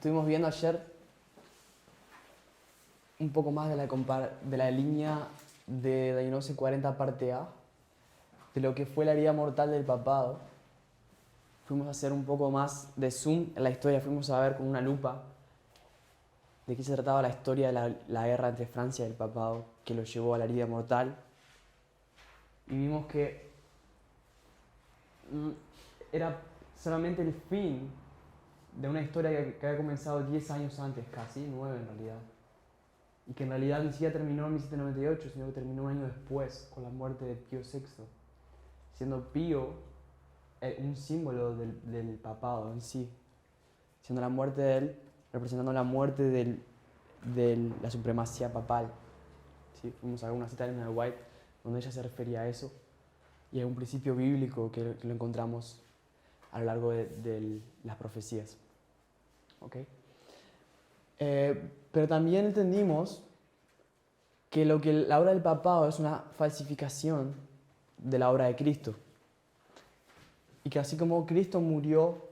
estuvimos viendo ayer un poco más de la línea de Dañoso 40 parte A, de lo que fue la herida mortal del papado. Fuimos a hacer un poco más de zoom en la historia, fuimos a ver con una lupa de qué se trataba la historia de la guerra entre Francia y el papado que lo llevó a la herida mortal. Y vimos que era solamente el fin de una historia que había comenzado 10 años antes, casi 9 en realidad. Y que en realidad ni siquiera terminó en 1798, sino que terminó un año después, con la muerte de Pío VI. Siendo Pío un símbolo del papado en sí. Siendo la muerte de él, representando la muerte de la supremacía papal. ¿Sí? Fuimos a ver una cita de Ellen White donde ella se refería a eso. Y hay un principio bíblico que lo encontramos a lo largo de las profecías. ¿Okay? Pero también entendimos que la obra del papado es una falsificación de la obra de Cristo. Y que así como Cristo murió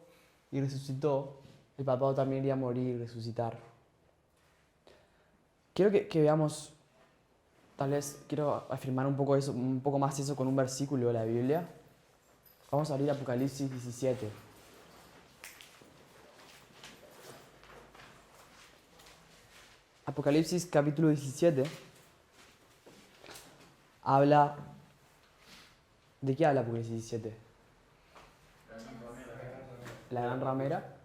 y resucitó, el papado también iría a morir y resucitar. Quiero que veamos, tal vez quiero afirmar un poco más eso con un versículo de la Biblia. Vamos a abrir Apocalipsis 17. Apocalipsis capítulo 17 habla... ¿De qué habla Apocalipsis 17? La gran ramera.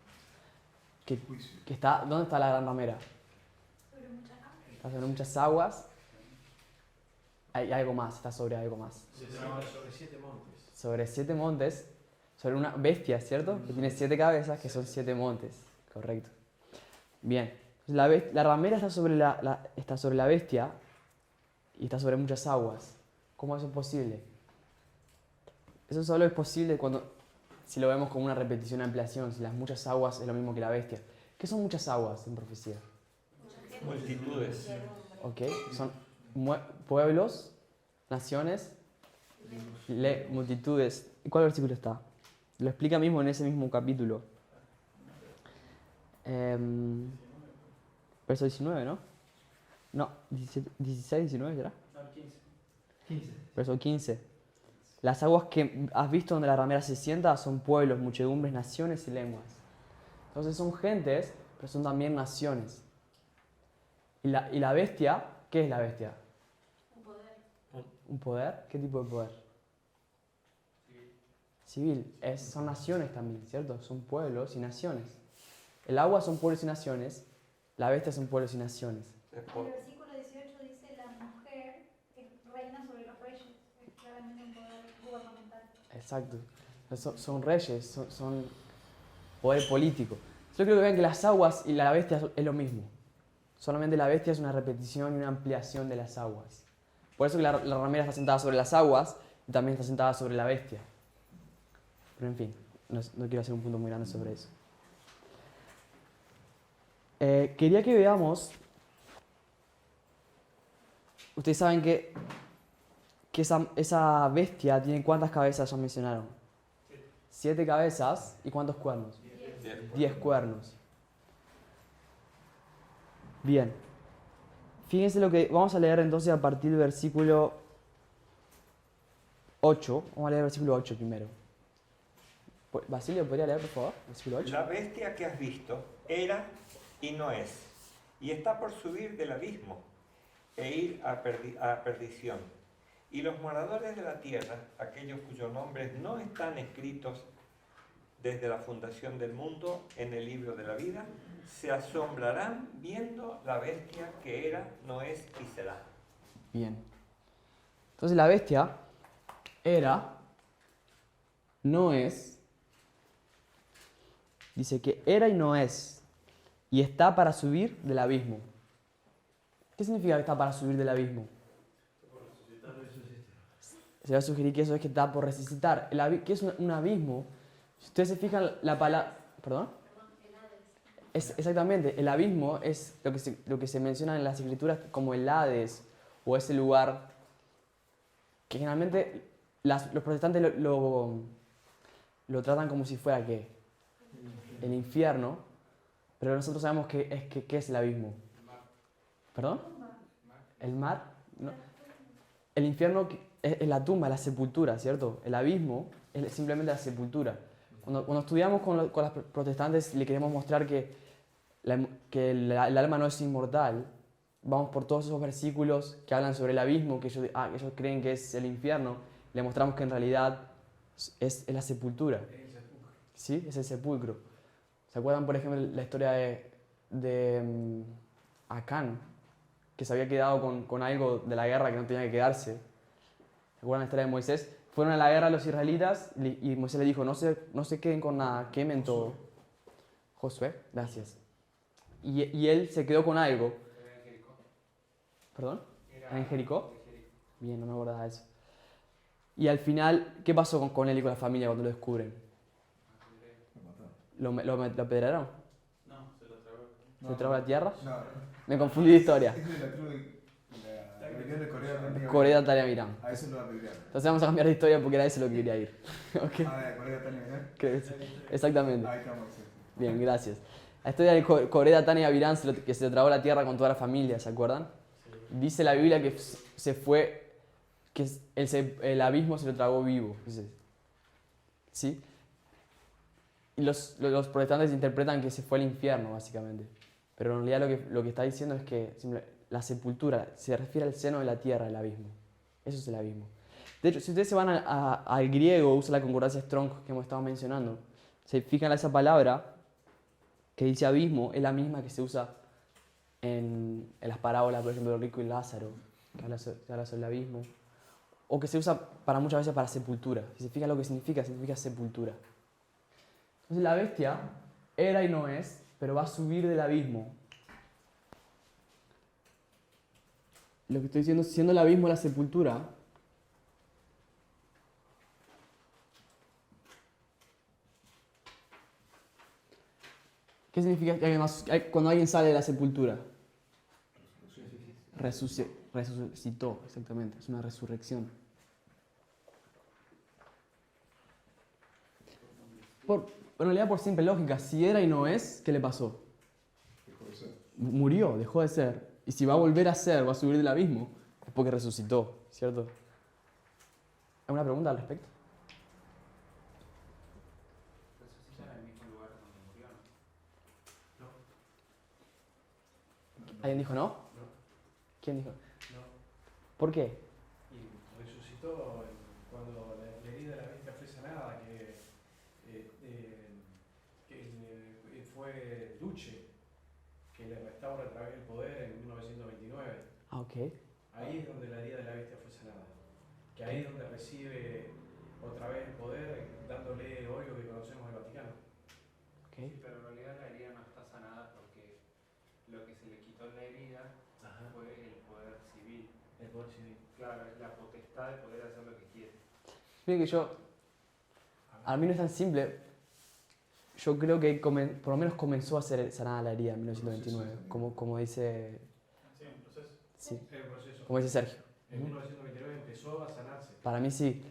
Que está, ¿dónde está la gran ramera? Está sobre muchas aguas. Hay algo más, está sobre algo más. Sobre 7 montes. Sobre 7 montes, sobre una bestia, ¿cierto? Que tiene 7 cabezas, que son 7 montes. Correcto. Bien. La ramera está sobre la bestia y está sobre muchas aguas. ¿Cómo eso es posible? Eso solo es posible si lo vemos como una repetición, ampliación, si las muchas aguas es lo mismo que la bestia. ¿Qué son muchas aguas en profecía? Multitudes. ¿Ok? Son pueblos, naciones, multitudes. ¿Y cuál versículo está? Lo explica mismo en ese mismo capítulo. Verso 19, ¿no? No, 16, 19 ¿será? No, 15. Verso 15. Las aguas que has visto donde la ramera se sienta son pueblos, muchedumbres, naciones y lenguas. Entonces son gentes, pero son también naciones. ¿Y la bestia? ¿Qué es la bestia? Un poder. ¿Un poder? ¿Qué tipo de poder? Civil. Son naciones también, ¿cierto? Son pueblos y naciones. El agua son pueblos y naciones. La bestia son pueblos y naciones. El versículo 18 dice la mujer es reina sobre los reyes. Es claramente un poder gubernamental. Exacto. Son reyes, son poder político. Yo creo que vean que las aguas y la bestia es lo mismo. Solamente la bestia es una repetición y una ampliación de las aguas. Por eso que la ramera está sentada sobre las aguas y también está sentada sobre la bestia. Pero en fin, no quiero hacer un punto muy grande sobre eso. Quería que veamos... Ustedes saben que esa bestia tiene ¿cuántas cabezas ya mencionaron? 7 cabezas. ¿Y cuántos cuernos? 10 cuernos. Bien. Fíjense lo que vamos a leer entonces a partir del versículo 8. Vamos a leer el versículo 8 primero. Basilio, ¿podría leer, por favor? Versículo 8. La bestia que has visto era y no es, y está por subir del abismo e ir a perdición. Y los moradores de la tierra, aquellos cuyos nombres no están escritos desde la fundación del mundo en el libro de la vida, se asombrarán viendo la bestia que era, no es y será. Bien. Entonces la bestia era, no es, dice que era y no es, y está para subir del abismo. ¿Qué significa que está para subir del abismo? Se va a sugerir que eso es que está por resucitar. ¿Qué es un abismo? Si ustedes se fijan, la palabra... ¿Perdón? Exactamente, el abismo es lo que se menciona en las escrituras como el Hades, o ese lugar que generalmente los protestantes lo tratan como si fuera ¿qué? El infierno, Pero nosotros sabemos qué es el abismo. ¿Perdón? ¿El mar? No. El infierno es la tumba, la sepultura, ¿cierto? El abismo es simplemente la sepultura. Cuando estudiamos con los protestantes y le queremos mostrar que el alma no es inmortal, vamos por todos esos versículos que hablan sobre el abismo, que ellos creen que es el infierno, le mostramos que en realidad es la sepultura. ¿Sí? Es el sepulcro. ¿Se acuerdan, por ejemplo, la historia de Acán, que se había quedado con algo de la guerra que no tenía que quedarse? ¿Se acuerdan la historia de Moisés? Fueron a la guerra los israelitas y Moisés le dijo, no se queden con nada, quemen todo. Josué, gracias. Y él se quedó con algo. Era en Jericó. ¿Perdón? ¿Era en Jericó? Bien, no me acordaba de eso. Y al final, ¿qué pasó con él y con la familia cuando lo descubren? ¿Lo apedrearon? No, se lo tragó. ¿Se tragó la tierra? No, Me confundí de historia. es de la tribu la rebelión de Corea del Norte. Corea Tania Mirán. A eso lo apedrearon. Entonces vamos a cambiar de historia porque era eso lo que quería ir. ¿Ok? Ah, de Corea del Norte. Creo que sí. Exactamente. Ahí estamos. Sí. Bien, gracias. La historia de Corea Tania Virán que se tragó la tierra con toda la familia, ¿se acuerdan? Dice la Biblia que se fue, que el abismo se lo tragó vivo. ¿Sí? Y los protestantes interpretan que se fue al infierno, básicamente. Pero en realidad lo que está diciendo es que la sepultura se refiere al seno de la tierra, el abismo. Eso es el abismo. De hecho, si ustedes se van al griego, usa la concordancia Strong que hemos estado mencionando, se fijan en esa palabra que dice abismo, es la misma que se usa en las parábolas, por ejemplo, de Rico y Lázaro, que habla sobre el abismo, o que se usa muchas veces para sepultura. Si se fijan lo que significa sepultura. Entonces la bestia era y no es, pero va a subir del abismo. Lo que estoy diciendo, siendo el abismo la sepultura, ¿qué significa cuando alguien sale de la sepultura? Resucitó, exactamente, es una resurrección. En realidad, por simple lógica, si era y no es, ¿qué le pasó? Dejó de ser. Murió, dejó de ser. Y si va a volver a ser, va a subir del abismo, es porque resucitó, ¿cierto? ¿Alguna pregunta al respecto? Resucita en el mismo lugar donde murió, ¿no? ¿Alguien dijo no? No. ¿Quién dijo? No. ¿Por qué? Y resucitó cuando la herida de la bestia fue sanada, que fue Duce, que le restaura otra vez el poder en 1929. Ah, ok. Ahí es donde la herida de la bestia fue sanada. Que ahí es donde recibe otra vez el poder, dándole hoy lo que conocemos del Vaticano. Okay. Sí, pero en realidad la herida no está sanada porque lo que se le quitó en la herida fue el poder civil. El poder civil. Claro, es la potestad de poder hacer lo que quiere. Miren que a mí no es tan simple. Yo creo que por lo menos comenzó a ser sanada la herida en 1929, como dice, Sí, un proceso. sí, Es un proceso. como dice Sergio. En 1929 empezó a sanarse. Para mí sí.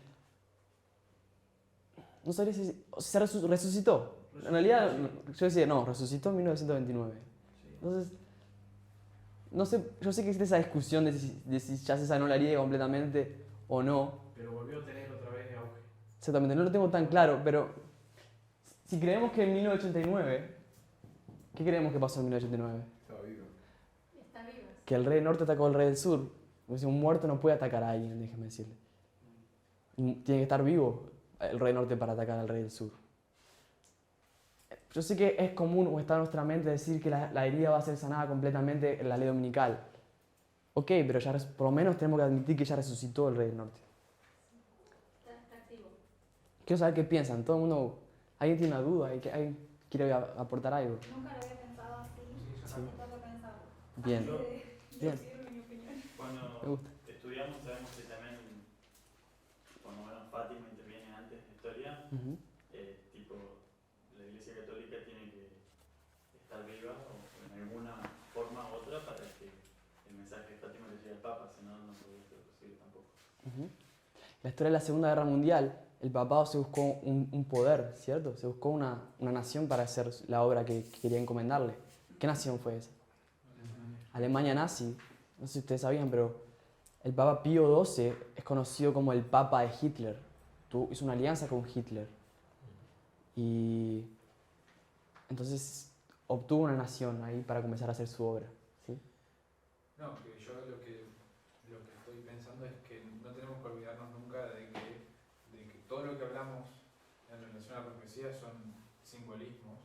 No sabría si se resucitó. En realidad, yo decía, no, resucitó en 1929. Sí. Entonces, no sé, yo sé que existe esa discusión de si ya se sanó la herida completamente o no. Pero volvió a tener otra vez auge. Exactamente, no lo tengo tan claro, pero si creemos que en 1989, ¿qué creemos que pasó en 1989? Estaba vivo. Está viva. Que el rey del norte atacó al rey del sur. Porque si un muerto no puede atacar a alguien, déjeme decirle. Tiene que estar vivo el rey del norte para atacar al rey del sur. Yo sé que es común o está en nuestra mente decir que la herida va a ser sanada completamente en la ley dominical. Ok, pero ya por lo menos tenemos que admitir que ya resucitó el rey del norte. Está activo. Quiero saber qué piensan. Todo el mundo, ¿alguien tiene una duda? ¿Alguien quiere aportar algo? Nunca lo había pensado así. Sí. Me toca pensarlo. Bien. Antes de Bien. decir mi opinión. Me Cuando gusta. estudiamos sabemos que también cuando Fátima interviene antes de historia, Ujú. tipo la Iglesia Católica tiene que estar viva o en alguna forma u otra para que el mensaje de Fátima le llegue al Papa, si no, no podría ser posible tampoco. Ujú. La historia de la Segunda Guerra Mundial el papado se buscó un poder, ¿cierto? Se buscó una nación para hacer la obra que quería encomendarle. ¿Qué nación fue esa? Alemania nazi. No sé si ustedes sabían, pero el Papa Pío XII es conocido como el Papa de Hitler. Hizo una alianza con Hitler. Y entonces obtuvo una nación ahí para comenzar a hacer su obra. ¿Sí? No, que yo lo que estoy pensando es que no tenemos que olvidarnos nunca de que todo lo que hablamos en relación a la profecía son simbolismos.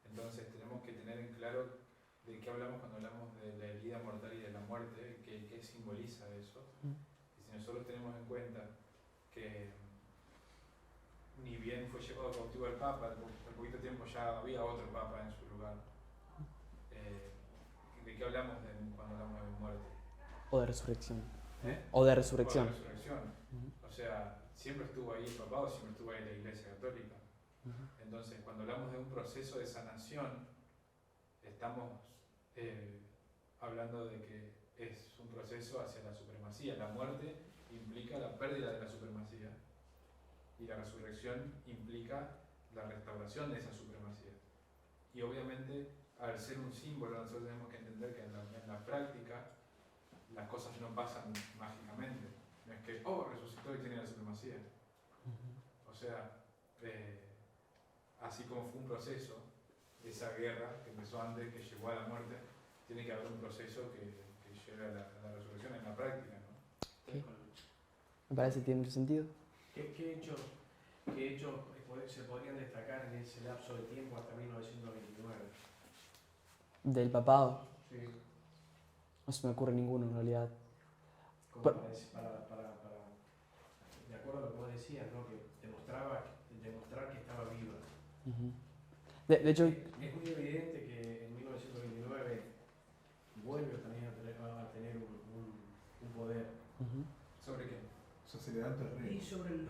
Entonces tenemos que tener en claro de qué hablamos cuando hablamos de la herida mortal y de la muerte, qué simboliza eso. Y si nosotros tenemos en cuenta que ni bien fue llevado cautivo el Papa, al poquito tiempo ya había otro Papa en su lugar. ¿De qué hablamos cuando hablamos de muerte? O de resurrección. ¿Eh? O de resurrección. O de resurrección. O sea, siempre estuvo ahí el papado, siempre estuvo ahí la Iglesia Católica. Entonces, cuando hablamos de un proceso de sanación, estamos hablando de que es un proceso hacia la supremacía. La muerte implica la pérdida de la supremacía y la resurrección implica la restauración de esa supremacía. Y obviamente, al ser un símbolo, nosotros tenemos que entender que en la práctica las cosas no pasan mágicamente. No es que, resucitó y tiene la supremacía. O sea, así como fue un proceso, esa guerra que empezó antes, que llevó a la muerte, tiene que haber un proceso que lleve a la resurrección en la práctica, ¿no? ¿Qué? Me parece que tiene mucho sentido. ¿Qué hechos se podrían destacar en ese lapso de tiempo hasta 1929? Del papado. Sí. No se me ocurre ninguno en realidad. Como para, de acuerdo a lo que vos decías, ¿no? Que demostrar que estaba viva. De hecho, Es muy evidente que en 1929 vuelve también a tener un poder. ¿Sobre qué? O sea, se levanta el rey. Y sobre la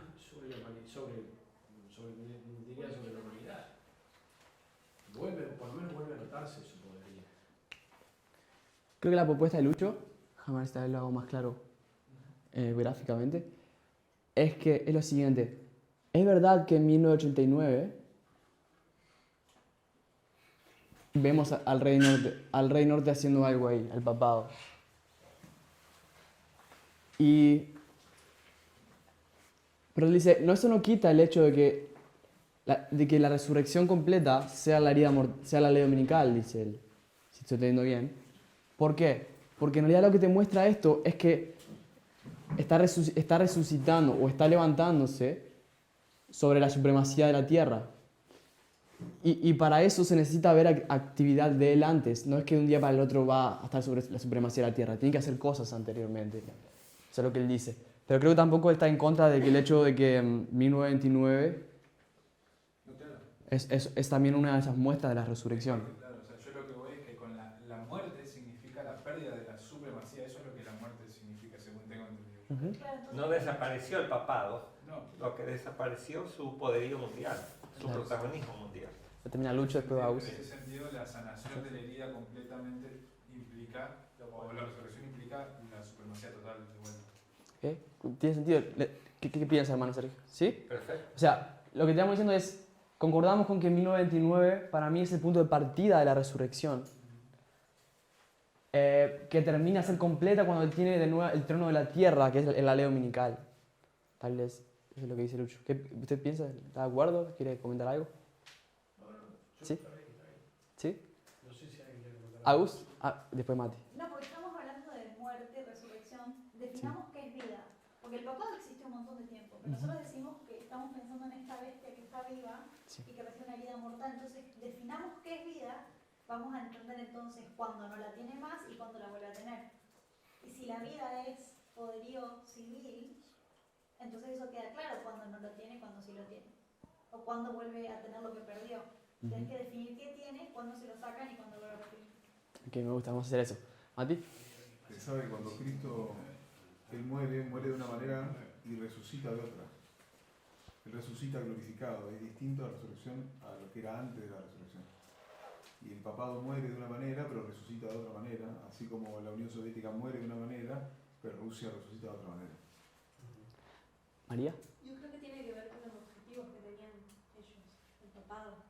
humanidad. Por lo menos vuelve a notarse su poderío. creo que la propuesta de Lucho, jamás esta vez lo hago más claro gráficamente, es que es lo siguiente. Es verdad que en 1989 vemos al rey norte haciendo algo ahí, al papado. Pero él dice, eso no quita el hecho de que la resurrección completa sea la ley dominical, dice él, si estoy entendiendo bien. ¿Por qué? Porque en realidad lo que te muestra esto es que está resucitando o está levantándose sobre la supremacía de la tierra. Y para eso se necesita ver actividad de él antes. No es que de un día para el otro va a estar sobre la supremacía de la tierra. Tiene que hacer cosas anteriormente. Eso es lo que él dice. Pero creo que tampoco está en contra de que el hecho de que 1929 es también una de esas muestras de la resurrección. Claro, o sea, yo lo que voy es que con la muerte significa la pérdida de la supremacía. Eso es lo que la muerte significa, según tengo entendido. Claro, entonces, No desapareció el papado, No. lo que desapareció su poderío mundial, su Claro. protagonismo mundial. Termina Lucho, después Agus. En ese sentido, la sanación de la herida completamente implica, o la resurrección implica la supremacía total de vuelta. ¿Qué? ¿Tiene sentido? ¿Qué piensas, hermano Sergio? ¿Sí? Perfecto. O sea, lo que estamos diciendo es, concordamos con que 1929 para mí es el punto de partida de la resurrección, que termina a ser completa cuando él tiene de nuevo el trono de la tierra, que es la ley dominical. Tal vez eso es lo que dice Lucho. ¿Usted piensa? ¿Está de acuerdo? ¿Quiere comentar algo? ¿Sí? ¿Sí? No sé si alguien quiere comentar. ¿Agus? Después Mati. no, porque estamos hablando de muerte, resurrección. Definamos qué es vida. Porque el papado existe un montón de tiempo. Pero nosotros decimos que estamos pensando en esta bestia que está viva Sí. y que recibe una vida mortal. Entonces, definamos qué es vida. Vamos a entender entonces cuándo no la tiene más y cuándo la vuelve a tener. Y si la vida es poderío civil, entonces eso queda claro cuando no lo tiene, cuando sí lo tiene. O cuando vuelve a tener lo que perdió. Tienes que definir qué tiene, cuándo se lo sacan y cuándo vuelve a recibir. Ok, me gusta, vamos a hacer eso. Mati. Se sabe que cuando Cristo él muere de una manera y resucita de otra. Él resucita glorificado, es distinto a la resurrección a lo que era antes de la resurrección. Y el papado muere de una manera, pero resucita de otra manera, así como la Unión Soviética muere de una manera, pero Rusia resucita de otra manera. María. Yo creo que tiene que ver con los objetivos que tenían ellos, el papado.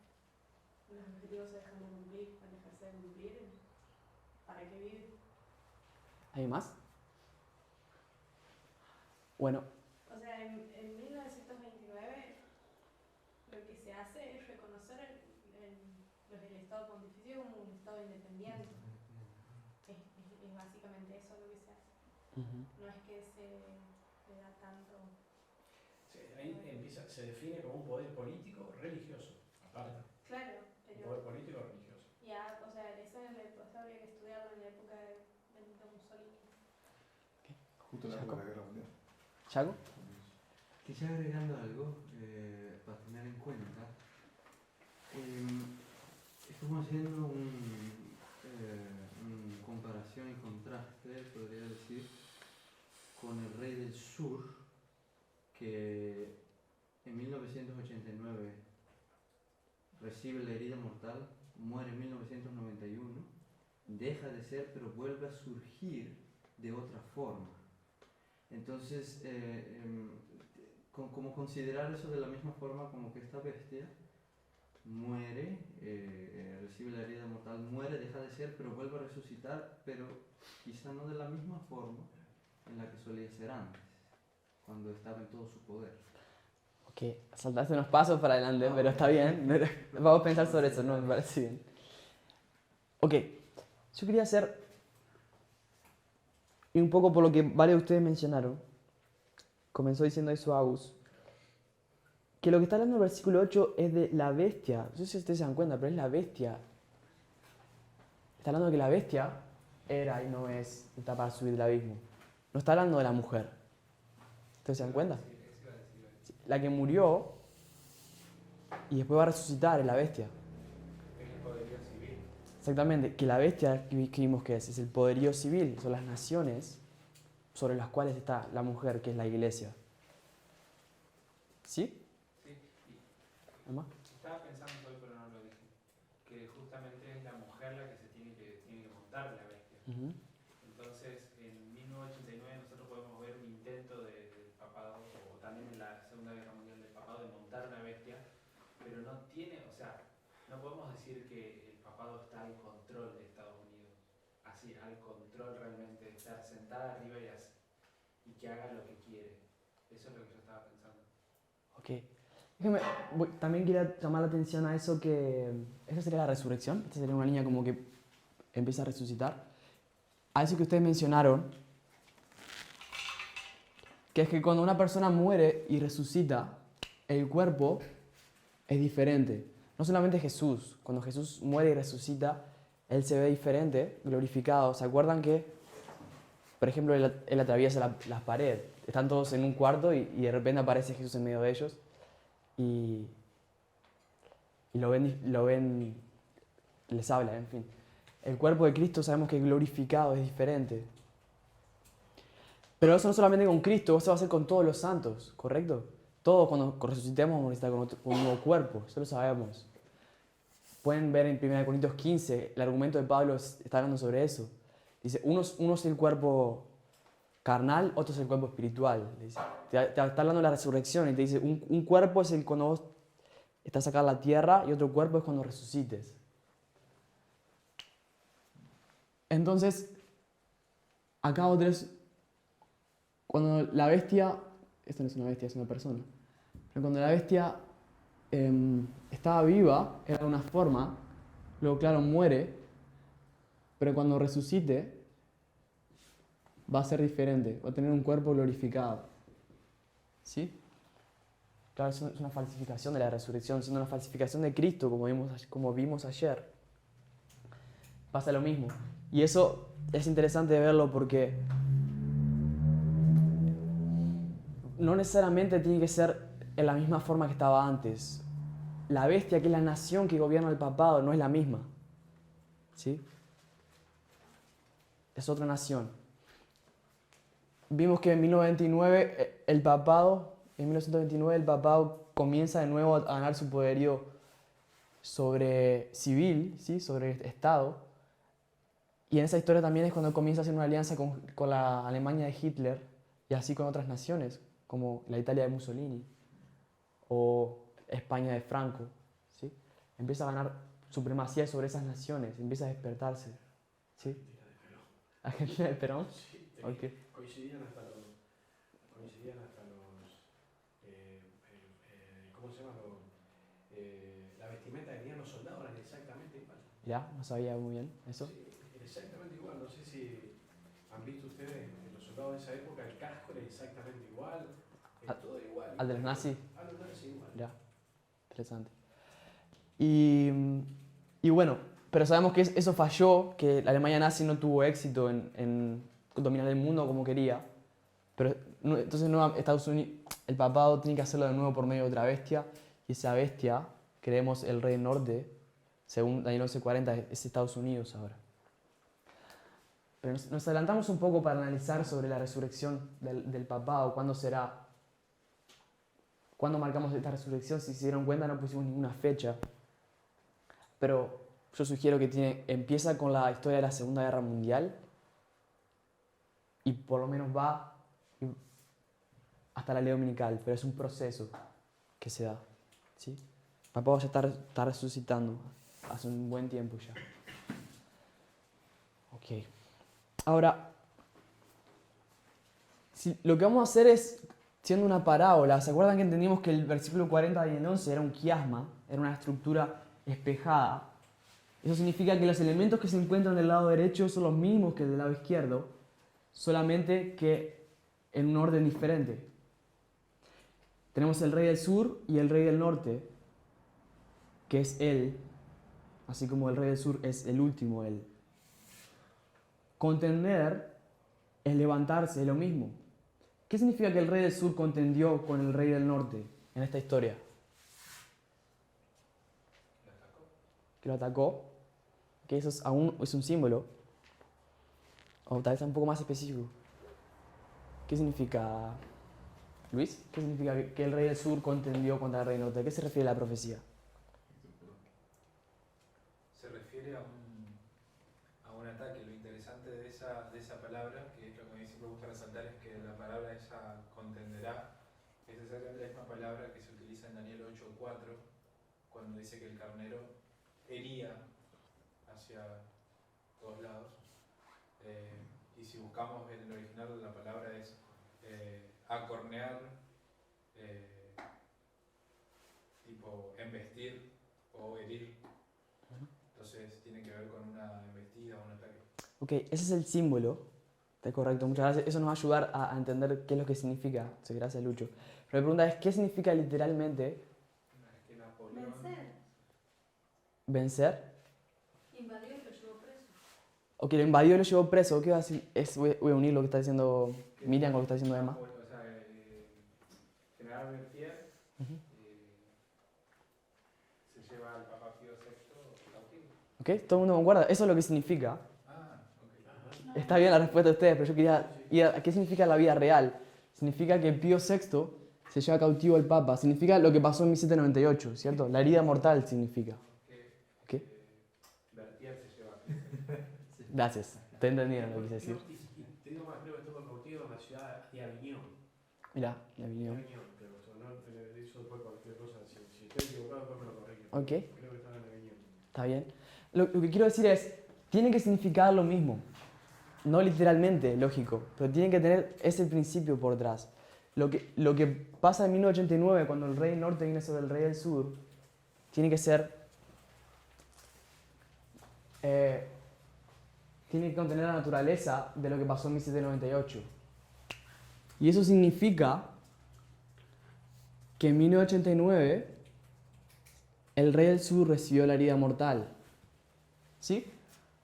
Los objetivos se dejan de cumplir, al dejarse de cumplir, ¿para qué vive? ¿Hay más? Bueno, O sea, en 1929 lo que se hace es reconocer el Estado pontificio como un Estado independiente. Es básicamente eso lo que se hace. No es que se da tanto... Sí, ahí empieza, se define como un poder político religioso, aparte. Claro, Un poder político religioso. ya, o sea, eso habría que estudiarlo en la época de Benito Mussolini. Justo en la época de la Guerra Mundial. ¿Chaco? Quizá agregando algo para tener en cuenta, estamos haciendo un comparación y contraste, podría decir, con el rey del sur, que en 1989 recibe la herida mortal, muere en 1991, deja de ser, pero vuelve a surgir de otra forma. Entonces, como considerar eso de la misma forma como que esta bestia muere, recibe la herida mortal, muere, deja de ser, pero vuelve a resucitar, pero quizá no de la misma forma en la que solía ser antes, cuando estaba en todo su poder. Ok, saltaste unos pasos para adelante, pero está bien. Vamos a pensar sobre eso, no me parece bien. Ok, yo quería hacer, y un poco por lo que varios de ustedes mencionaron, comenzó diciendo eso Agus, que lo que está hablando en el versículo 8 es de la bestia. No sé si ustedes se dan cuenta, pero es la bestia. Está hablando de que la bestia era y no es, está para subir del abismo. No está hablando de la mujer. ¿Ustedes se dan cuenta? La que murió y después va a resucitar es la bestia. Es el poderío civil. Exactamente, que la bestia que vimos que es el poderío civil, son las naciones sobre las cuales está la mujer, que es la iglesia. ¿Sí? Sí, ¿Mamá? estaba pensando hoy, pero no lo dije, que justamente es la mujer la que tiene que montar la bestia. Entonces, en 1989 nosotros podemos ver un intento del papado, o también en la Segunda Guerra Mundial del papado, de montar una bestia, pero no tiene, o sea, no podemos decir que el papado está al control de Estados Unidos, así, al control realmente, de estar sentada arriba y que haga lo que quiere. Eso es lo que yo estaba pensando. Ok. También quería llamar la atención a eso que... Esa sería la resurrección. Esta sería una línea como que empieza a resucitar. A eso que ustedes mencionaron, que es que cuando una persona muere y resucita, el cuerpo es diferente. No solamente Jesús. Cuando Jesús muere y resucita, Él se ve diferente, glorificado. ¿Se acuerdan que, por ejemplo, él atraviesa las paredes? Están todos en un cuarto y de repente aparece Jesús en medio de ellos. Y lo ven, les habla, en fin. El cuerpo de Cristo sabemos que es glorificado, es diferente. Pero eso no solamente con Cristo, eso va a ser con todos los santos, ¿correcto? Todos cuando resucitemos vamos a estar con un nuevo cuerpo, eso lo sabemos. Pueden ver en 1 Corintios 15, el argumento de Pablo está hablando sobre eso. Dice, uno es el cuerpo carnal, otro es el cuerpo espiritual. Dice. Te está hablando de la resurrección y te dice, un cuerpo es el cuando vos estás acá en la tierra y otro cuerpo es cuando resucites. Entonces, acá vos tenés, cuando la bestia, esta no es una bestia, es una persona, pero cuando la bestia estaba viva, era de una forma, luego claro, muere, pero cuando resucite, va a ser diferente, va a tener un cuerpo glorificado. ¿Sí? Claro, es una falsificación de la resurrección, es una falsificación de Cristo, como vimos ayer. Pasa lo mismo. Y eso es interesante verlo porque no necesariamente tiene que ser en la misma forma que estaba antes. La bestia, que es la nación que gobierna el papado, no es la misma. ¿Sí? Es otra nación. Vimos que en 1929 el papado comienza de nuevo a ganar su poderío sobre civil, ¿sí? Sobre el Estado. Y en esa historia también es cuando comienza a hacer una alianza con la Alemania de Hitler y así con otras naciones, como la Italia de Mussolini o España de Franco, ¿sí? Empieza a ganar supremacía sobre esas naciones, empieza a despertarse, ¿sí? Argentina de Perón. Sí, Ok. coincidían hasta los ¿cómo se llama? La vestimenta que tenían los soldados eran exactamente igual. Ya, no sabía muy bien eso. Sí, era exactamente igual. No sé si han visto ustedes los soldados de esa época, el casco era exactamente igual, todo igual. ¿Al de los nazis? A los nazis igual. Ya, interesante. Y bueno, pero sabemos que eso falló, que la Alemania nazi no tuvo éxito en dominar el mundo como quería. Pero entonces Estados Unidos, el papado tiene que hacerlo de nuevo por medio de otra bestia. Y esa bestia, creemos el rey del norte, según Daniel 11:40, es Estados Unidos ahora. Pero nos adelantamos un poco para analizar sobre la resurrección del papado, cuándo será, cuándo marcamos esta resurrección. Si se dieron cuenta no pusimos ninguna fecha. Pero yo sugiero que empieza con la historia de la Segunda Guerra Mundial y por lo menos va hasta la ley dominical, pero es un proceso que se da, ¿sí? Papá ya está resucitando hace un buen tiempo ya. Ok. Ahora, lo que vamos a hacer es, siendo una parábola, ¿se acuerdan que entendimos que el versículo 40 y el 11 era un quiasma, era una estructura espejada? Eso significa que los elementos que se encuentran del lado derecho son los mismos que del lado izquierdo, solamente que en un orden diferente. Tenemos el rey del sur y el rey del norte, que es él, así como el rey del sur es el último él. Contender es levantarse, es lo mismo. ¿Qué significa que el rey del sur contendió con el rey del norte en esta historia? Que lo atacó, que eso es un símbolo, o tal vez un poco más específico. ¿Qué significa, Luis? ¿Qué significa que el rey del sur contendió contra el rey del norte? ¿A qué se refiere la profecía? Se refiere a un ataque. Lo interesante de esa palabra, que es lo que a mí siempre me gusta resaltar, es que la palabra esa contenderá es exactamente la misma palabra que se utiliza en Daniel 8:4, cuando dice que el carnero hería hacia todos lados. Y si buscamos en el original, la palabra es acornear, tipo embestir o herir. Entonces tiene que ver con una embestida o un ataque. Ok, ese es el símbolo. Está correcto, muchas gracias. Eso nos va a ayudar a entender qué es lo que significa. Sí, gracias, Lucho. Pero la pregunta es, ¿qué significa literalmente Vencer. vencer? Invadió y lo llevó preso. Ok, lo invadió y lo llevó preso. ¿Qué va a decir? Voy a unir lo que está diciendo Miriam con lo que está diciendo Emma. O sea, General Berthier se lleva al Papa Pío VI cautivo. Ok, todo el mundo concuerda. Eso es lo que significa. Ok. Está bien la respuesta de ustedes, pero yo quería ir a qué significa la vida real. Significa que Pío VI se lleva cautivo al Papa. Significa lo que pasó en 1798, ¿cierto? La herida mortal significa. ¿Ok? Berthier se lleva. Gracias. Te entendieron lo que quise decir. Y te digo más, creo que estuvo cautivo en la ciudad de Aviñón. Mirá, la opinión. Aviñón, creo. No, eso después cualquier cosa. Si estoy equivocado, después me lo corrijo. Ok, Creo que estaba en Aviñón. está bien. Lo que quiero decir es, tiene que significar lo mismo. No literalmente, lógico, pero tiene que tener ese principio por detrás. Lo que pasa en 1989, cuando el rey del norte viene sobre el rey del sur, tiene que ser... tiene que contener la naturaleza de lo que pasó en 1798. Y eso significa que en 1989 el rey del sur recibió la herida mortal. ¿Sí?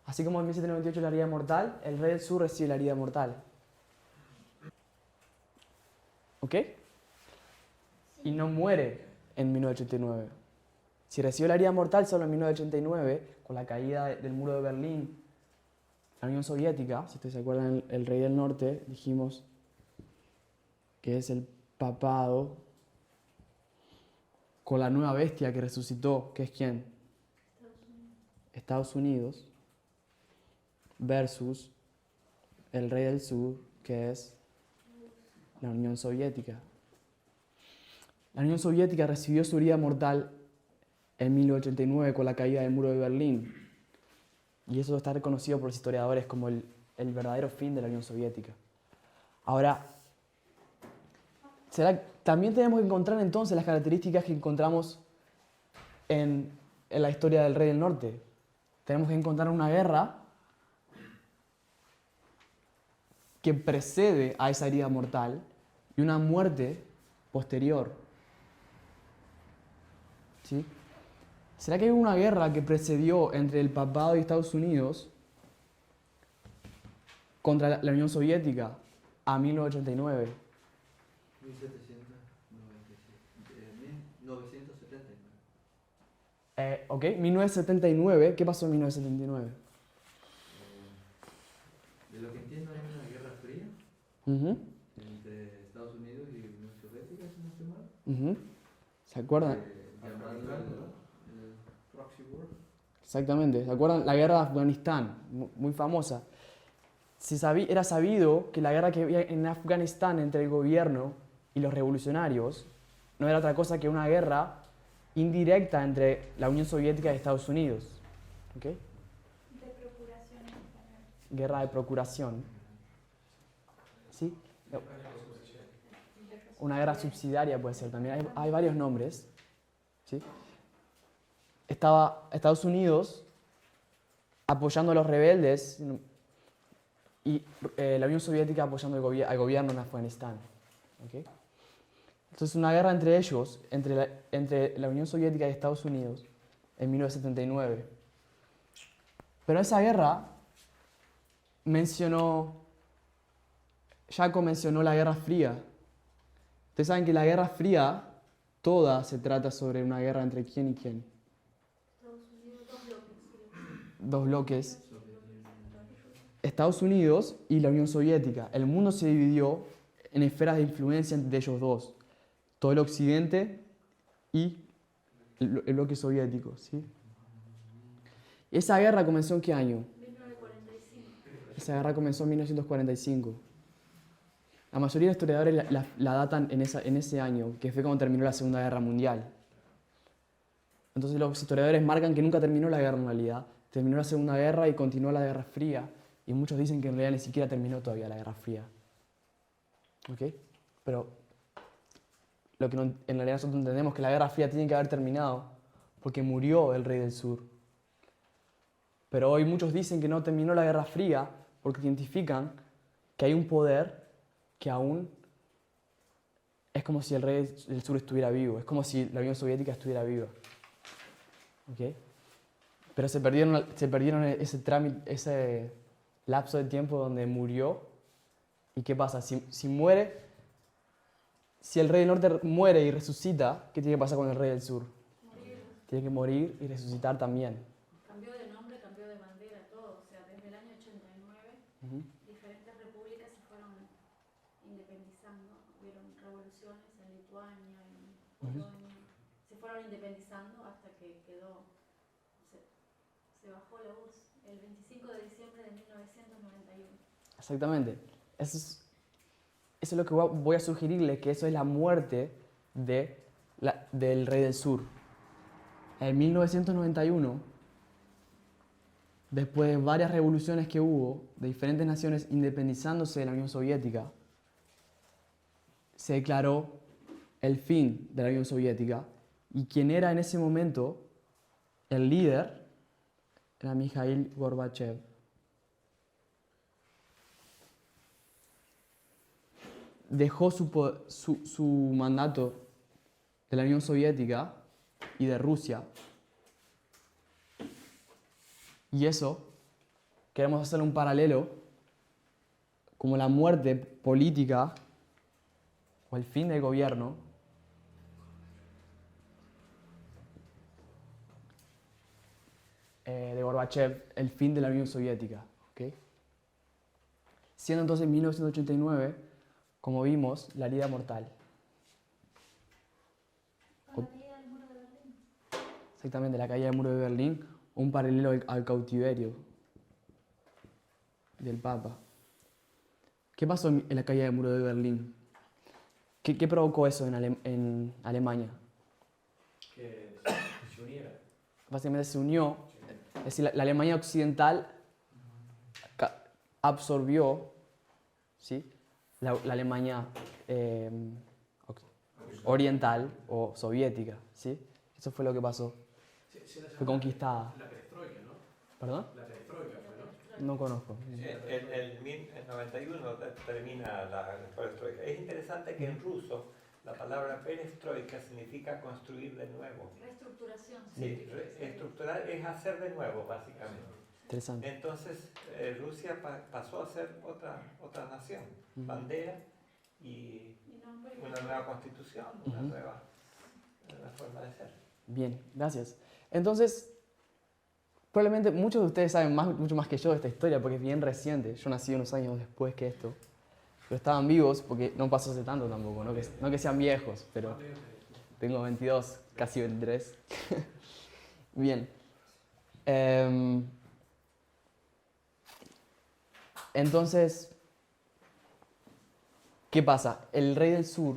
Así como en 1798 la herida mortal, el rey del sur recibe la herida mortal. ¿Ok? Y no muere en 1989. Si recibió la herida mortal solo en 1989, con la caída del muro de Berlín, la Unión Soviética, si ustedes se acuerdan, el rey del norte, dijimos que es el papado con la nueva bestia que resucitó, que es ¿quién? Estados Unidos, versus el rey del sur, que es la Unión Soviética. La Unión Soviética recibió su herida mortal en 1989 con la caída del muro de Berlín. Y eso está reconocido por los historiadores como el verdadero fin de la Unión Soviética. Ahora, también tenemos que encontrar entonces las características que encontramos en la historia del Rey del Norte. Tenemos que encontrar una guerra que precede a esa herida mortal y una muerte posterior. ¿Sí? ¿Será que hay una guerra que precedió entre el papado y Estados Unidos contra la Unión Soviética a 1989? 1979. Ok, 1979. ¿Qué pasó en 1979? De lo que entiendo hay una guerra fría Ujú, entre Estados Unidos y Unión Soviética, si no estoy mal. ujú. ¿Se acuerdan? Llamado el Proxy War. Exactamente. ¿Se acuerdan? La guerra de Afganistán, muy famosa. Era sabido que la guerra que había en Afganistán entre el gobierno y los revolucionarios no era otra cosa que una guerra indirecta entre la Unión Soviética y Estados Unidos. ¿Ok? De procuración en español. Guerra de procuración. ¿Sí? Una guerra subsidiaria puede ser también. Hay varios nombres. ¿Sí? Estaba Estados Unidos apoyando a los rebeldes y la Unión Soviética apoyando al gobierno en Afganistán. ¿Ok? Entonces una guerra entre ellos, entre la Unión Soviética y Estados Unidos, en 1979. Pero esa guerra Jacob mencionó la Guerra Fría. Ustedes saben que la Guerra Fría toda se trata sobre una guerra entre quién y quién. Estados Unidos, Dos bloques. Estados Unidos y la Unión Soviética. El mundo se dividió en esferas de influencia entre ellos dos. Todo el occidente y el bloque soviético. ¿Sí? ¿Esa guerra comenzó en qué año? 1945. Esa guerra comenzó en 1945. La mayoría de historiadores la datan en ese año, que fue cuando terminó la Segunda Guerra Mundial. Entonces los historiadores marcan que nunca terminó la guerra en realidad. Terminó la Segunda Guerra y continuó la Guerra Fría. Y muchos dicen que en realidad ni siquiera terminó todavía la Guerra Fría. ¿Ok? Pero lo que en realidad nosotros entendemos es que la Guerra Fría tiene que haber terminado porque murió el Rey del Sur. Pero hoy muchos dicen que no terminó la Guerra Fría porque identifican que hay un poder que aún es como si el Rey del Sur estuviera vivo, es como si la Unión Soviética estuviera viva. ¿Ok? Pero se perdieron ese lapso de tiempo donde murió. ¿Y qué pasa? Si muere, si el Rey del Norte muere y resucita, ¿qué tiene que pasar con el Rey del Sur? Morir. Tiene que morir y resucitar también. Cambió de nombre, cambió de bandera, todo. O sea, desde el año 89, Ujú. diferentes repúblicas se fueron independizando. Hubieron revoluciones en Lituania, en Polonia. Se fueron independizando hasta que se bajó la URSS el 25 de diciembre de 1991. Exactamente. Eso es lo que voy a sugerirle, que eso es la muerte del Rey del Sur. En 1991, después de varias revoluciones que hubo de diferentes naciones independizándose de la Unión Soviética, se declaró el fin de la Unión Soviética y quien era en ese momento el líder era Mikhail Gorbachev. Dejó su mandato de la Unión Soviética y de Rusia. Y eso, queremos hacer un paralelo, como la muerte política o el fin del gobierno de Gorbachev, el fin de la Unión Soviética. ¿Okay? Siendo entonces 1989, como vimos, la herida mortal. Con la caída del muro de Berlín. Exactamente, la caída del muro de Berlín, un paralelo al cautiverio del Papa. ¿Qué pasó en la caída del muro de Berlín? ¿Qué provocó eso en Alemania? Que se uniera. Básicamente se unió, es decir, la Alemania occidental absorbió, ¿sí?, la Alemania oriental o soviética, ¿sí? Eso fue lo que pasó. Fue conquistada. La perestroika, ¿no? ¿Perdón? La perestroika fue, ¿no? No conozco. En 91 termina la perestroika. Es interesante que en ruso la palabra perestroika significa construir de nuevo. Reestructuración. Sí, estructurar es hacer de nuevo, básicamente. Interesante. Entonces, Rusia pasó a ser otra nación, bandera y una nueva constitución, una nueva forma de ser. Bien, gracias. Entonces, probablemente muchos de ustedes saben mucho más que yo de esta historia porque es bien reciente. Yo nací unos años después que esto. Pero estaban vivos porque no pasó hace tanto tampoco, no que sean viejos, pero tengo 22, casi 23. Bien. Entonces, ¿qué pasa? El rey del sur,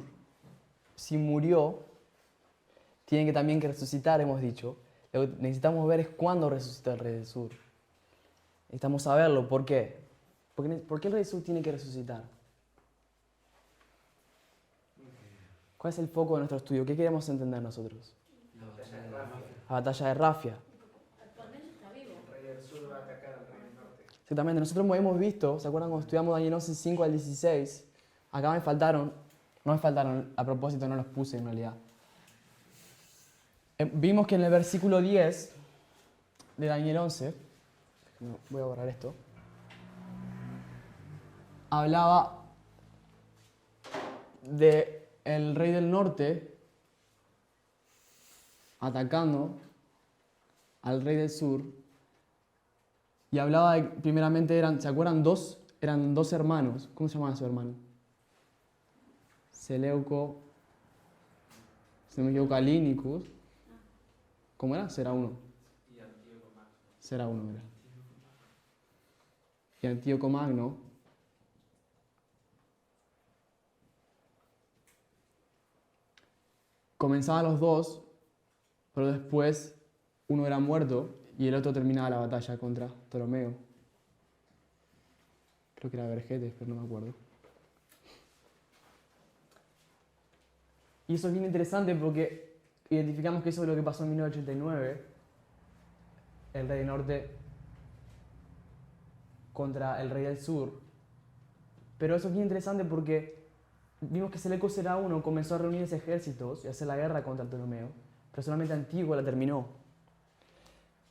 si murió, tiene que también que resucitar, hemos dicho. Lo que necesitamos ver es cuándo resucita el rey del sur. Necesitamos saberlo. ¿Por qué? ¿Por qué el rey del sur tiene que resucitar? ¿Cuál es el foco de nuestro estudio? ¿Qué queremos entender nosotros? La batalla de Rafia. Actualmente está vivo. El rey del sur va a atacar al rey del norte. Exactamente, nosotros hemos visto, ¿se acuerdan cuando estudiamos Daniel 11, 5 al 16? Acá no me faltaron, a propósito no los puse en realidad. Vimos que en el versículo 10 de Daniel 11, voy a borrar esto, hablaba de el rey del norte atacando al rey del sur y hablaba de, primeramente ¿se acuerdan? Eran dos hermanos. ¿Cómo se llamaban su hermano? Seleuco, si no me equivoco, Calínicus. ¿Cómo era? Será uno. Será uno, era. Y Antíoco Magno. Comenzaban los dos, pero después uno era muerto y el otro terminaba la batalla contra Ptolomeo. Creo que era Vergetes, pero no me acuerdo. Y eso es bien interesante porque identificamos que eso es lo que pasó en 1989. El rey del norte contra el rey del sur. Pero eso es bien interesante porque vimos que Seleuco I comenzó a reunir sus ejércitos y a hacer la guerra contra Ptolomeo, pero solamente Antíoco la terminó.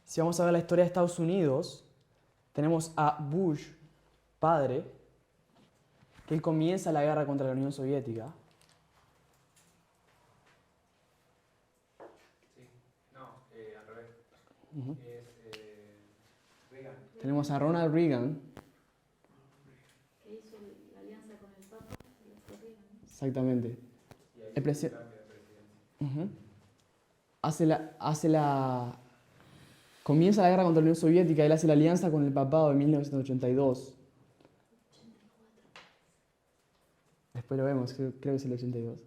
Si vamos a ver la historia de Estados Unidos, tenemos a Bush, padre, que él comienza la guerra contra la Unión Soviética. Sí, no, al revés. Uh-huh. Es Reagan. Tenemos a Ronald Reagan. Que hizo la alianza con el Papa. Exactamente. Y ahí El se presi- cambia de presidencia. Comienza la guerra contra la Unión Soviética, él hace la alianza con el papado en 1982. Después lo vemos, creo que es el 82. En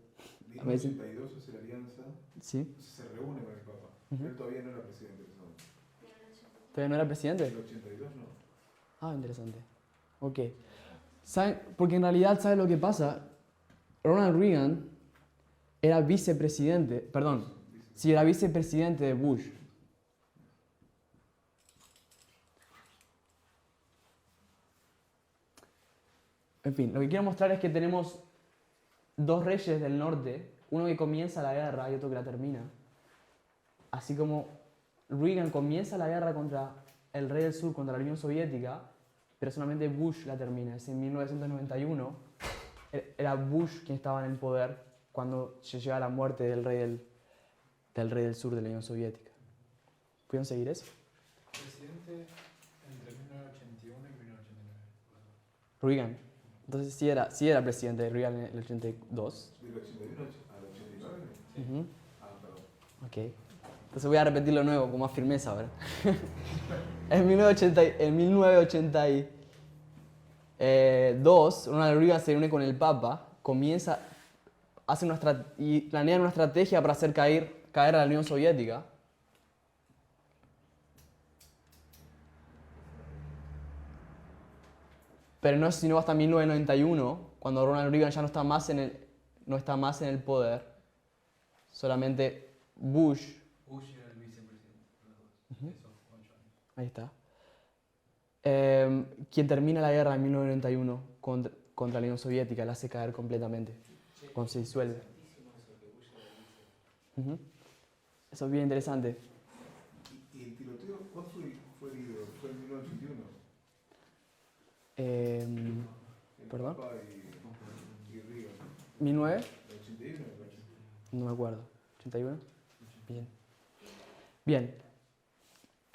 1982 hace la alianza, ¿Sí? se reúne con el Papa. Ujú. Él todavía no era presidente. ¿Todavía no era presidente? En el 82 no. Ah, interesante. Ok. ¿Saben? Porque en realidad, ¿saben lo que pasa? Ronald Reagan era vicepresidente, perdón, sí, era vicepresidente de Bush. En fin, lo que quiero mostrar es que tenemos dos reyes del norte, uno que comienza la guerra y otro que la termina. Así como Reagan comienza la guerra contra el rey del sur, contra la Unión Soviética, pero solamente Bush la termina. Es en 1991. Era Bush quien estaba en el poder cuando se llega a la muerte del rey del sur de la Unión Soviética. ¿Pudieron seguir eso? Presidente entre 1981 y 1989. Reagan. Entonces sí era presidente de Reagan en el 82. ¿Del 81 al 89? Ujú. Ah, perdón. Ok. Entonces voy a repetirlo de nuevo con más firmeza ahora. En 1982, Ronald Reagan se reúne con el Papa, comienza y planean una estrategia para hacer caer a la Unión Soviética. Pero no es sino hasta 1991, cuando Ronald Reagan ya no está más en el poder. Solamente Bush. Bush era el vicepresidente. Eso, 8 años. Ahí está. Quien termina la guerra en 1991 contra la Unión Soviética, la hace caer completamente, cuando se disuelve. Eso es bien interesante. ¿Y el tiroteo cuándo fue herido? ¿Fue en 1981? ¿Perdón? Papa y Reagan. ¿19? ¿El 81 me parece? No me acuerdo. ¿81? Bien. Bien.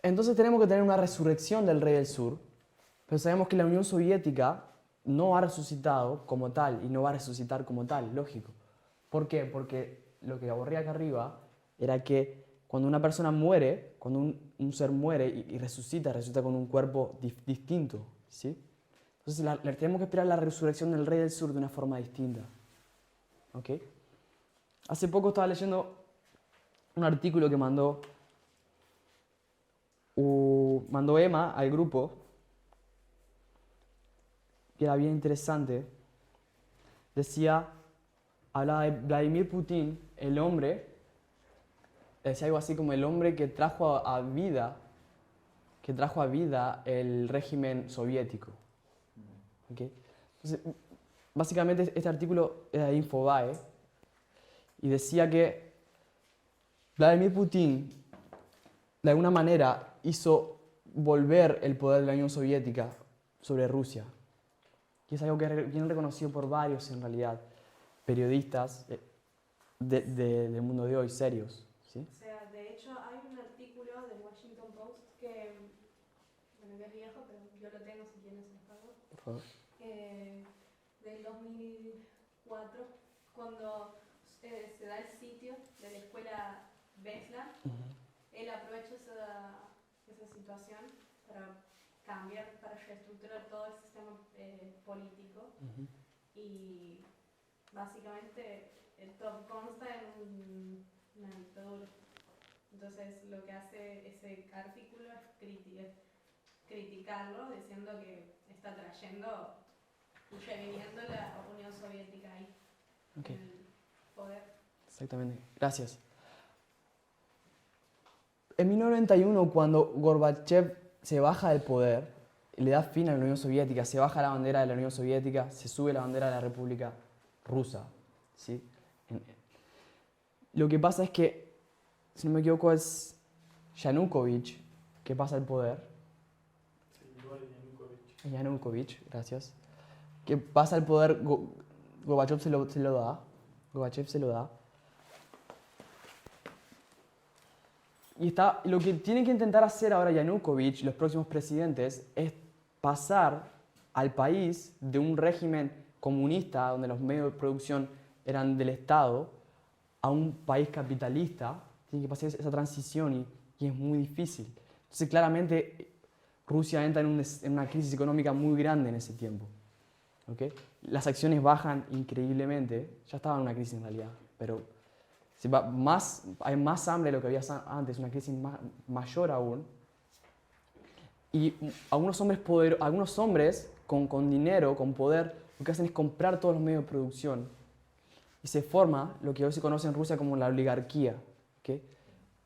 Entonces tenemos que tener una resurrección del rey del sur, pero sabemos que la Unión Soviética no ha resucitado como tal y no va a resucitar como tal, lógico. ¿Por qué? Porque lo que aborría acá arriba era que cuando una persona muere, cuando un ser muere y resucita con un cuerpo distinto, ¿sí? Entonces tenemos que esperar la resurrección del rey del sur de una forma distinta. ¿Ok? Hace poco estaba leyendo un artículo que mandó Emma al grupo, que era bien interesante. Hablaba de Vladimir Putin, el hombre, decía algo así como el hombre que trajo a vida el régimen soviético. ¿Okay? Entonces, básicamente este artículo era de Infobae y decía que Vladimir Putin de alguna manera hizo volver el poder de la Unión Soviética sobre Rusia. Y es algo que viene reconocido por varios, en realidad, periodistas del mundo de hoy, serios. ¿Sí? O sea, de hecho hay un artículo del Washington Post que, bueno, que es viejo, pero yo lo tengo si quieren sacarlo. Por favor. Del 2004, cuando se da el sitio de la escuela Beslan, él aprovecha esa situación para cambiar, para reestructurar todo el sistema político y básicamente todo consta en una dictadura. Entonces lo que hace ese artículo es criticarlo diciendo que está trayendo y reviniendo la Unión Soviética ahí, en el poder. Exactamente, gracias. En 1991, cuando Gorbachev se baja del poder, le da fin a la Unión Soviética, se baja la bandera de la Unión Soviética, se sube la bandera de la República Rusa. ¿Sí? Lo que pasa es que, si no me equivoco, es Yanukovych que pasa al poder. Yanukovych, gracias. Que pasa al poder, Gorbachev se lo da. Y lo que tienen que intentar hacer ahora Yanukovych y los próximos presidentes es pasar al país de un régimen comunista, donde los medios de producción eran del Estado, a un país capitalista. Tienen que pasar esa transición y es muy difícil. Entonces, claramente, Rusia entra en una crisis económica muy grande en ese tiempo. ¿Okay? Las acciones bajan increíblemente. Ya estaba en una crisis en realidad, pero hay más hambre de lo que había antes, una crisis mayor aún. Y algunos hombres con dinero, con poder, lo que hacen es comprar todos los medios de producción. Y se forma lo que hoy se conoce en Rusia como la oligarquía. ¿Okay?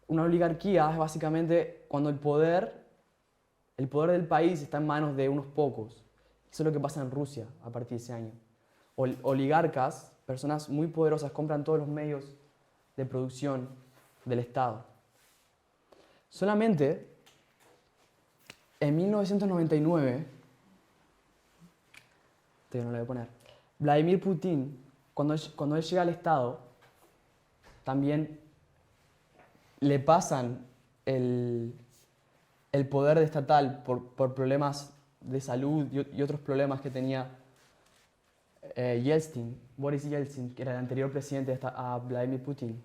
Una oligarquía es básicamente cuando el poder del país está en manos de unos pocos. Eso es lo que pasa en Rusia a partir de ese año. Oligarcas, personas muy poderosas, compran todos los medios de producción del Estado. Solamente en 1999, no lo voy a poner, Vladimir Putin, cuando él llega al Estado, también le pasan el poder estatal por problemas de salud y otros problemas que tenía Boris Yeltsin, que era el anterior presidente a Vladimir Putin.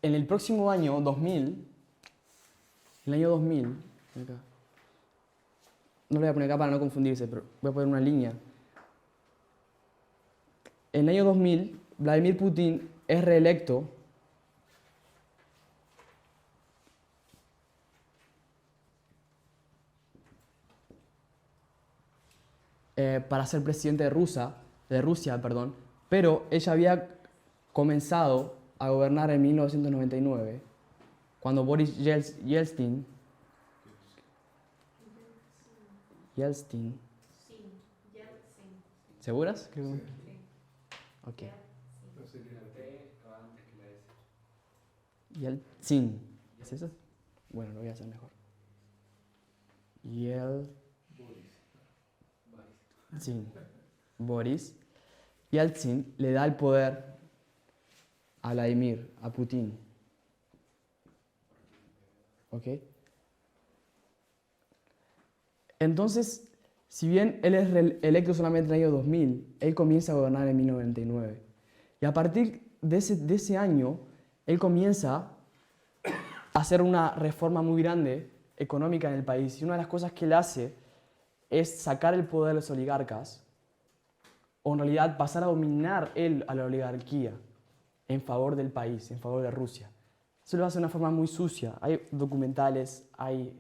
En el próximo año 2000, no lo voy a poner acá para no confundirse, pero voy a poner una línea. en el año 2000, Vladimir Putin es reelecto para ser presidente de Rusia, pero ella había comenzado a gobernar en 1999, cuando Boris Yeltsin, ¿seguras? Creo. Sí. Ok. No sé qué- La T va antes que la S. Yeltsin. ¿Es eso? Bueno, lo voy a hacer mejor. Boris Yeltsin le da el poder a Vladimir, a Putin. ¿Ok? Entonces, si bien él es electo solamente en el año 2000, él comienza a gobernar en 1999. Y a partir de ese año, él comienza a hacer una reforma muy grande económica en el país. Y una de las cosas que él hace es sacar el poder de los oligarcas, o en realidad pasar a dominar él a la oligarquía en favor del país, en favor de Rusia. Eso lo hace de una forma muy sucia. Hay documentales, hay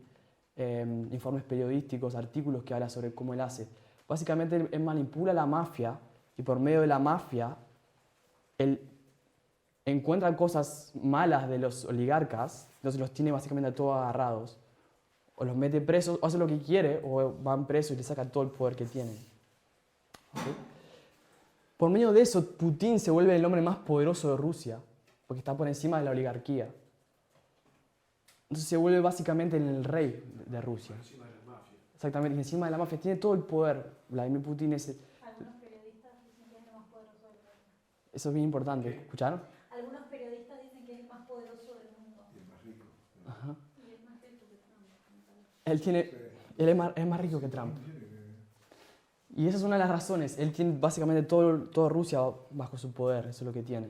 informes periodísticos, artículos que hablan sobre cómo él hace. Básicamente él manipula a la mafia y por medio de la mafia él encuentra cosas malas de los oligarcas, entonces los tiene básicamente a todos agarrados, o los mete presos, o hace lo que quiere, o van presos y le saca todo el poder que tienen. ¿Okay? Por medio de eso, Putin se vuelve el hombre más poderoso de Rusia, porque está por encima de la oligarquía. Entonces se vuelve básicamente el rey de Rusia. Encima de la mafia. Exactamente, encima de la mafia. Tiene todo el poder. Vladimir Putin es... Algunos periodistas dicen que es el más poderoso del mundo. Eso es bien importante. ¿Escucharon? Algunos periodistas dicen que es el más poderoso del mundo. Y el más rico. Ajá. Y es más rico que Trump. me parece. Él es más rico que Trump. Y esa es una de las razones. Él tiene básicamente toda Rusia bajo su poder. Eso es lo que tiene.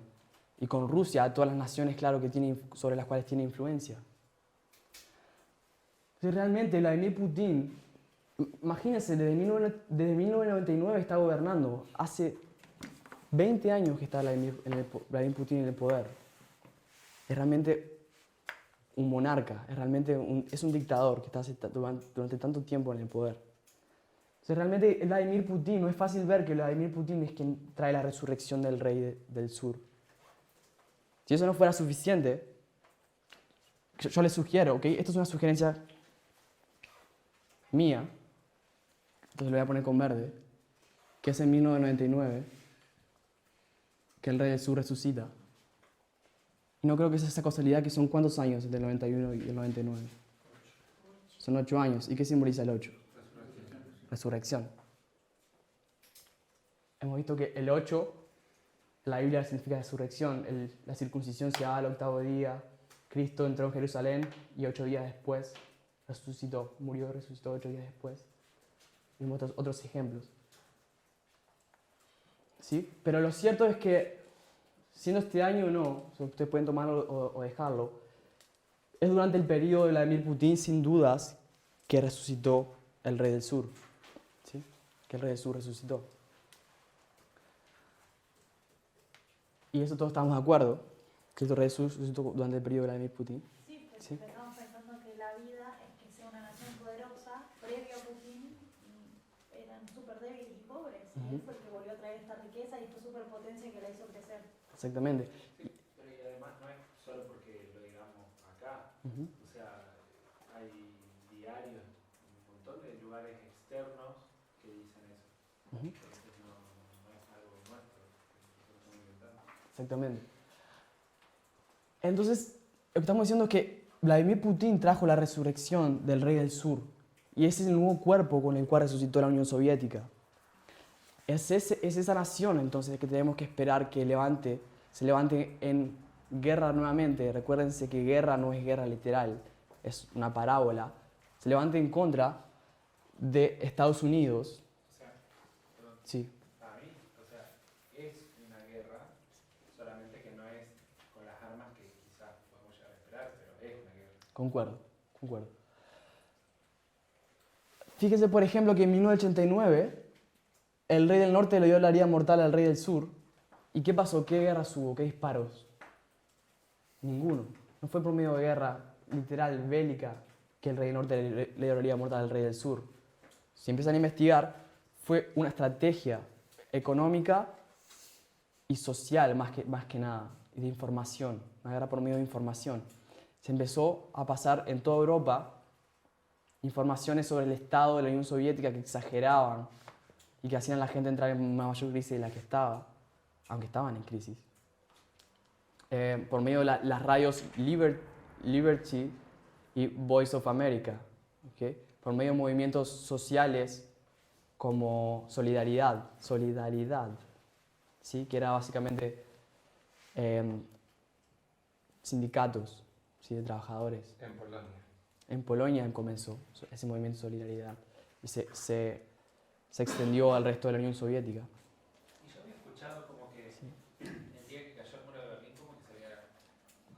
Y con Rusia, todas las naciones, claro, que tiene, sobre las cuales tiene influencia. Entonces, realmente, Vladimir Putin, imagínense, desde 1999 está gobernando. Hace 20 años que está Vladimir Putin en el poder. Es realmente un monarca, es un dictador que está durante tanto tiempo en el poder. Entonces, realmente, Vladimir Putin, no es fácil ver que Vladimir Putin es quien trae la resurrección del rey del sur. Si eso no fuera suficiente, yo les sugiero, ¿ok? Esto es una sugerencia mía, entonces lo voy a poner con verde, que es en 1999, que el rey del sur resucita. Y no creo que sea esa casualidad, que son ¿cuántos años entre el 91 y el 99? Son 8 años. ¿Y qué simboliza el 8? Resurrección. Hemos visto que el 8, la Biblia significa resurrección. La circuncisión se daba al 8º día. Cristo entró en Jerusalén y 8 días después resucitó. Murió y resucitó 8 días después. Vimos otros ejemplos. ¿Sí? Pero lo cierto es que, siendo este año o no, ustedes pueden tomarlo o dejarlo, es durante el periodo de Vladimir Putin, sin dudas, que resucitó el rey del sur. ¿Sí? Que el rey del sur resucitó. Y eso todos estamos de acuerdo, que el rey del sur resucitó durante el periodo de Vladimir Putin. Sí, pero Sí. estamos pensando que la vida es que sea una nación poderosa, previo a Putin, eran súper débiles y pobres. Y él fue el que volvió a traer esta riqueza y esta superpotencia que la hizo crecer. Exactamente. Sí, pero y además no es solo porque lo digamos acá. Ujú. O sea, hay diarios en un montón de lugares externos que dicen eso. Ujú. Entonces no es algo nuestro que nosotros estamos inventando. Exactamente. Entonces, lo que estamos diciendo es que Vladimir Putin trajo la resurrección del rey del sur. Y ese es el nuevo cuerpo con el cual resucitó la Unión Soviética. Es esa nación, entonces, que tenemos que esperar que se levante en guerra nuevamente. Recuérdense que guerra no es guerra literal, es una parábola. Se levante en contra de Estados Unidos. O sea, perdón, Sí, para mí, o sea, es una guerra, solamente que no es con las armas que quizás podemos llegar a esperar, pero es una guerra. concuerdo. Fíjense, por ejemplo, que en 1989 el rey del norte le dio la herida mortal al rey del sur ¿Y qué pasó? ¿Qué guerras hubo? ¿Qué disparos? Ninguno. No fue por medio de guerra literal, bélica, que el rey del norte le dio la muerte al rey del sur. Si empiezan a investigar, fue una estrategia económica y social más que nada, y de información, una guerra por medio de información. Se empezó a pasar en toda Europa informaciones sobre el estado de la Unión Soviética que exageraban y que hacían a la gente entrar en una mayor crisis de la que estaba, aunque estaban en crisis. Por medio de las radios Liberty y Voice of America, ¿okay? Por medio de movimientos sociales como Solidaridad, ¿sí? Que era básicamente sindicatos, ¿sí? De trabajadores. En Polonia. En Polonia comenzó ese movimiento de solidaridad y se extendió al resto de la Unión Soviética. Y yo había escuchado como que el día que cayó el muro de Berlín como que se había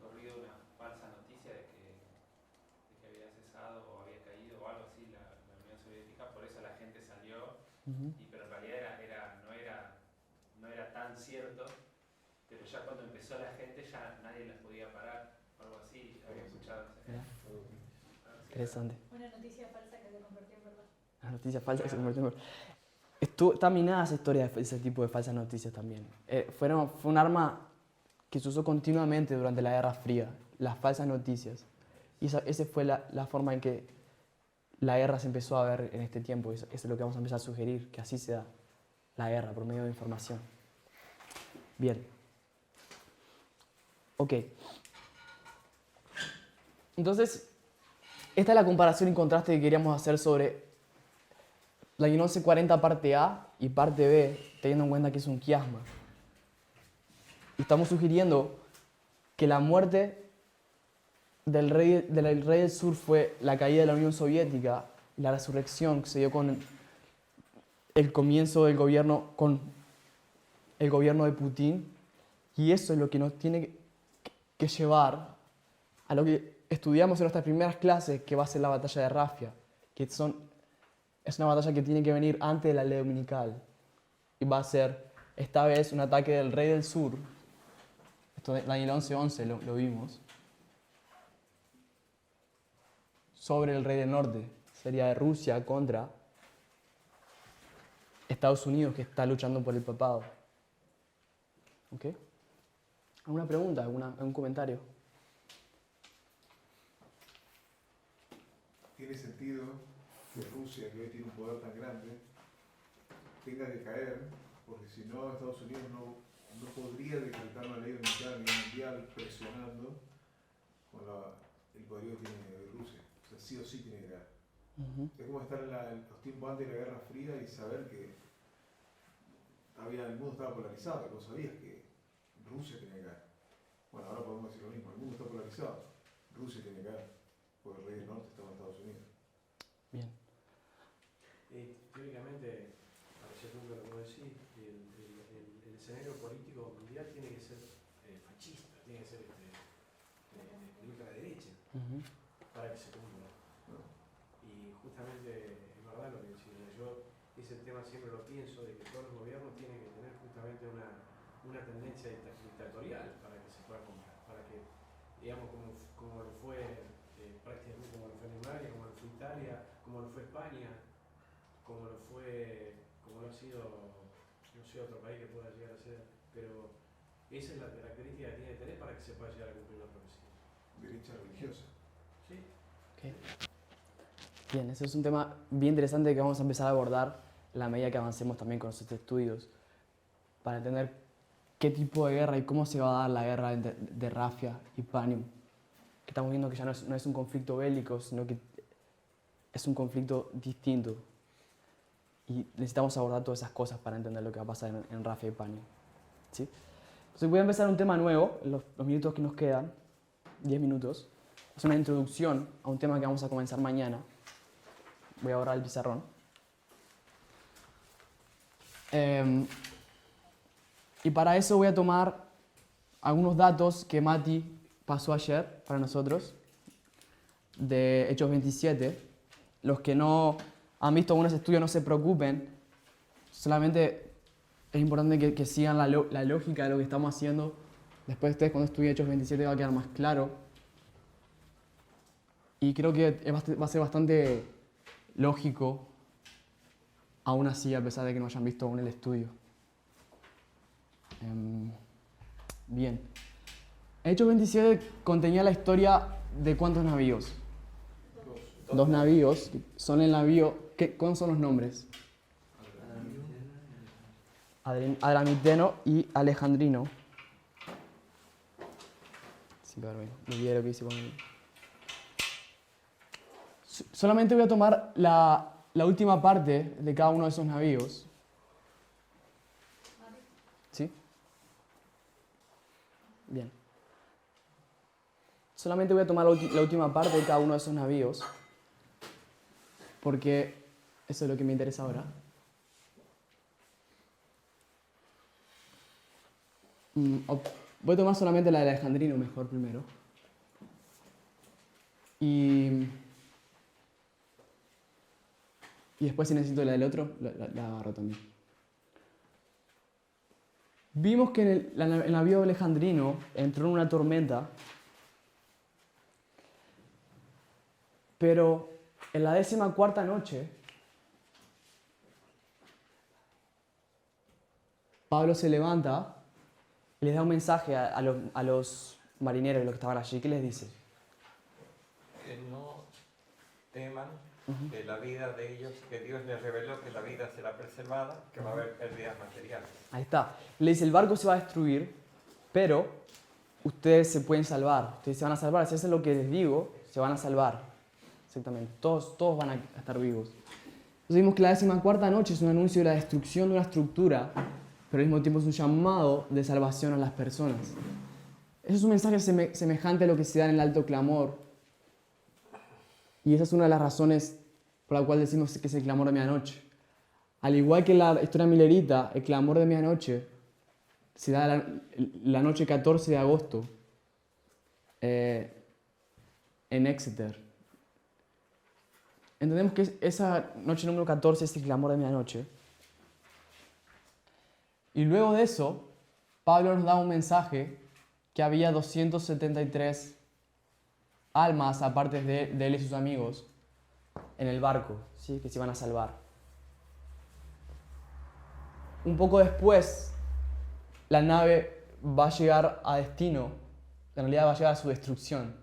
corrido una falsa noticia de que había cesado o había caído o algo así la Unión Soviética, por eso la gente salió, pero en realidad no era tan cierto, pero ya cuando empezó la gente ya nadie las podía parar, o algo así, había escuchado. Interesante. Una noticia falsa que se convirtió en verdad. Las noticias falsas que se convirtieron en verdad. Está minada esa historia de ese tipo de falsas noticias también. Fue un arma que se usó continuamente durante la Guerra Fría, las falsas noticias. Y esa fue la forma en que la guerra se empezó a ver en este tiempo. Eso es lo que vamos a empezar a sugerir, que así se da la guerra, por medio de información. Bien. Ok. Entonces, esta es la comparación y contraste que queríamos hacer sobre la I 1140 parte A y parte B, teniendo en cuenta que es un quiasma. Y estamos sugiriendo que la muerte del rey del sur fue la caída de la Unión Soviética y la resurrección que se dio con el comienzo del gobierno, con el gobierno de Putin. Y eso es lo que nos tiene que llevar a lo que estudiamos en nuestras primeras clases, que va a ser la batalla de Rafia, que es una batalla que tiene que venir antes de la ley dominical. Y va a ser, esta vez, un ataque del rey del sur. Esto en el 1111 lo vimos. Sobre el rey del norte. Sería de Rusia contra Estados Unidos, que está luchando por el papado. ¿Ok? ¿Alguna pregunta? ¿Algún comentario? ¿Tiene sentido que Rusia, que hoy tiene un poder tan grande, tenga que caer? Porque si no, Estados Unidos no podría decretar una ley dominical a nivel mundial presionando con el poderío que tiene Rusia. O sea, sí o sí tiene que caer. Es como estar en los tiempos antes de la Guerra Fría y saber que el mundo estaba polarizado, que vos sabías que Rusia tenía que caer. Bueno, ahora podemos decir lo mismo, el mundo está polarizado, Rusia tiene que caer, porque el rey del norte estaba en Estados Unidos. Bien. Teóricamente, parece nunca lo puedo decir, el escenario político mundial tiene que ser fascista, tiene que ser de ultraderecha, para que se cumpla. Y justamente, es verdad lo que decía, yo ese tema siempre lo pienso, de que todos los gobiernos tienen que tener justamente una tendencia dictatorial para que se pueda cumplir, para que, digamos, como lo fue prácticamente, como lo fue Alemania, como lo fue Italia, como lo fue España, como lo ha sido, no sé, otro país que pueda llegar a ser, pero esa es la característica que tiene que tener para que se pueda llegar a cumplir la profecía. Derecha religiosa. Sí. Okay. Bien, ese es un tema bien interesante que vamos a empezar a abordar a la medida que avancemos también con nuestros estudios, para entender qué tipo de guerra y cómo se va a dar la guerra de Rafia y Panium. Que estamos viendo que ya no es un conflicto bélico, sino que es un conflicto distinto. Y necesitamos abordar todas esas cosas para entender lo que va a pasar en Rafia y Panium. ¿Sí? Entonces voy a empezar un tema nuevo, en los minutos que nos quedan, 10 minutos. Es una introducción a un tema que vamos a comenzar mañana. Voy a borrar el pizarrón. Y para eso voy a tomar algunos datos que Mati pasó ayer para nosotros, de Hechos 27. Los que no han visto algunos estudios no se preocupen, solamente es importante que sigan la lógica de lo que estamos haciendo. Después ustedes cuando estudien Hechos 27 va a quedar más claro. Y creo que va a ser bastante lógico, aún así, a pesar de que no hayan visto aún el estudio. Bien. Hechos 27 contenía la historia de ¿cuántos navíos? Dos navíos. Son el navío... ¿Cuáles son los nombres? Adramiteno y Alejandrino. Sí, claro, me olvidé lo que hice con él. Solamente voy a tomar la última parte de cada uno de esos navíos. ¿Sí? Bien. Solamente voy a tomar la última parte de cada uno de esos navíos, porque eso es lo que me interesa ahora. Voy a tomar solamente la de Alejandrino mejor primero. Y después si necesito la del otro, la agarro también. Vimos que el navío alejandrino entró en una tormenta, pero en la 14ª noche, Pablo se levanta y les da un mensaje a los marineros, los que estaban allí. ¿Qué les dice? Que no teman de la vida de ellos, que Dios les reveló que la vida será preservada, que va a haber pérdidas materiales. Ahí está. Le dice, el barco se va a destruir, pero ustedes se pueden salvar. Ustedes se van a salvar. Si hacen lo que les digo, se van a salvar. Exactamente. Todos van a estar vivos. Entonces vimos que la 14ª noche es un anuncio de la destrucción de una estructura, pero al mismo tiempo es un llamado de salvación a las personas. Eso es un mensaje semejante a lo que se da en el alto clamor. Y esa es una de las razones por la cual decimos que es el clamor de medianoche. Al igual que la historia milerita, el clamor de medianoche se da la noche 14 de agosto en Exeter. Entendemos que esa noche número 14 es el clamor de medianoche. Y luego de eso, Pablo nos da un mensaje que había 273 almas, aparte de él y sus amigos, en el barco, ¿sí? Que se iban a salvar. Un poco después, la nave va a llegar a destino. En realidad va a llegar a su destrucción.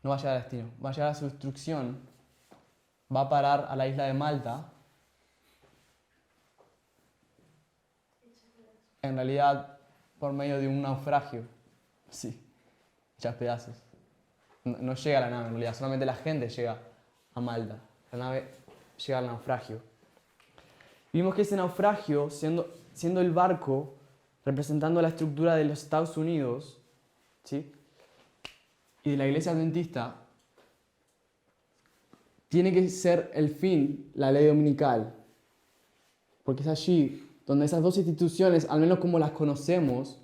No va a llegar a destino, va a llegar a su destrucción. Va a parar a la isla de Malta. En realidad, por medio de un naufragio. Sí, hechas pedazos. No llega a la nave en realidad, solamente la gente llega a Malta. La nave llega al naufragio. Vimos que ese naufragio, siendo el barco representando la estructura de los Estados Unidos, ¿sí? Y de la Iglesia Adventista, tiene que ser el fin, la ley dominical. Porque es allí donde esas dos instituciones, al menos como las conocemos,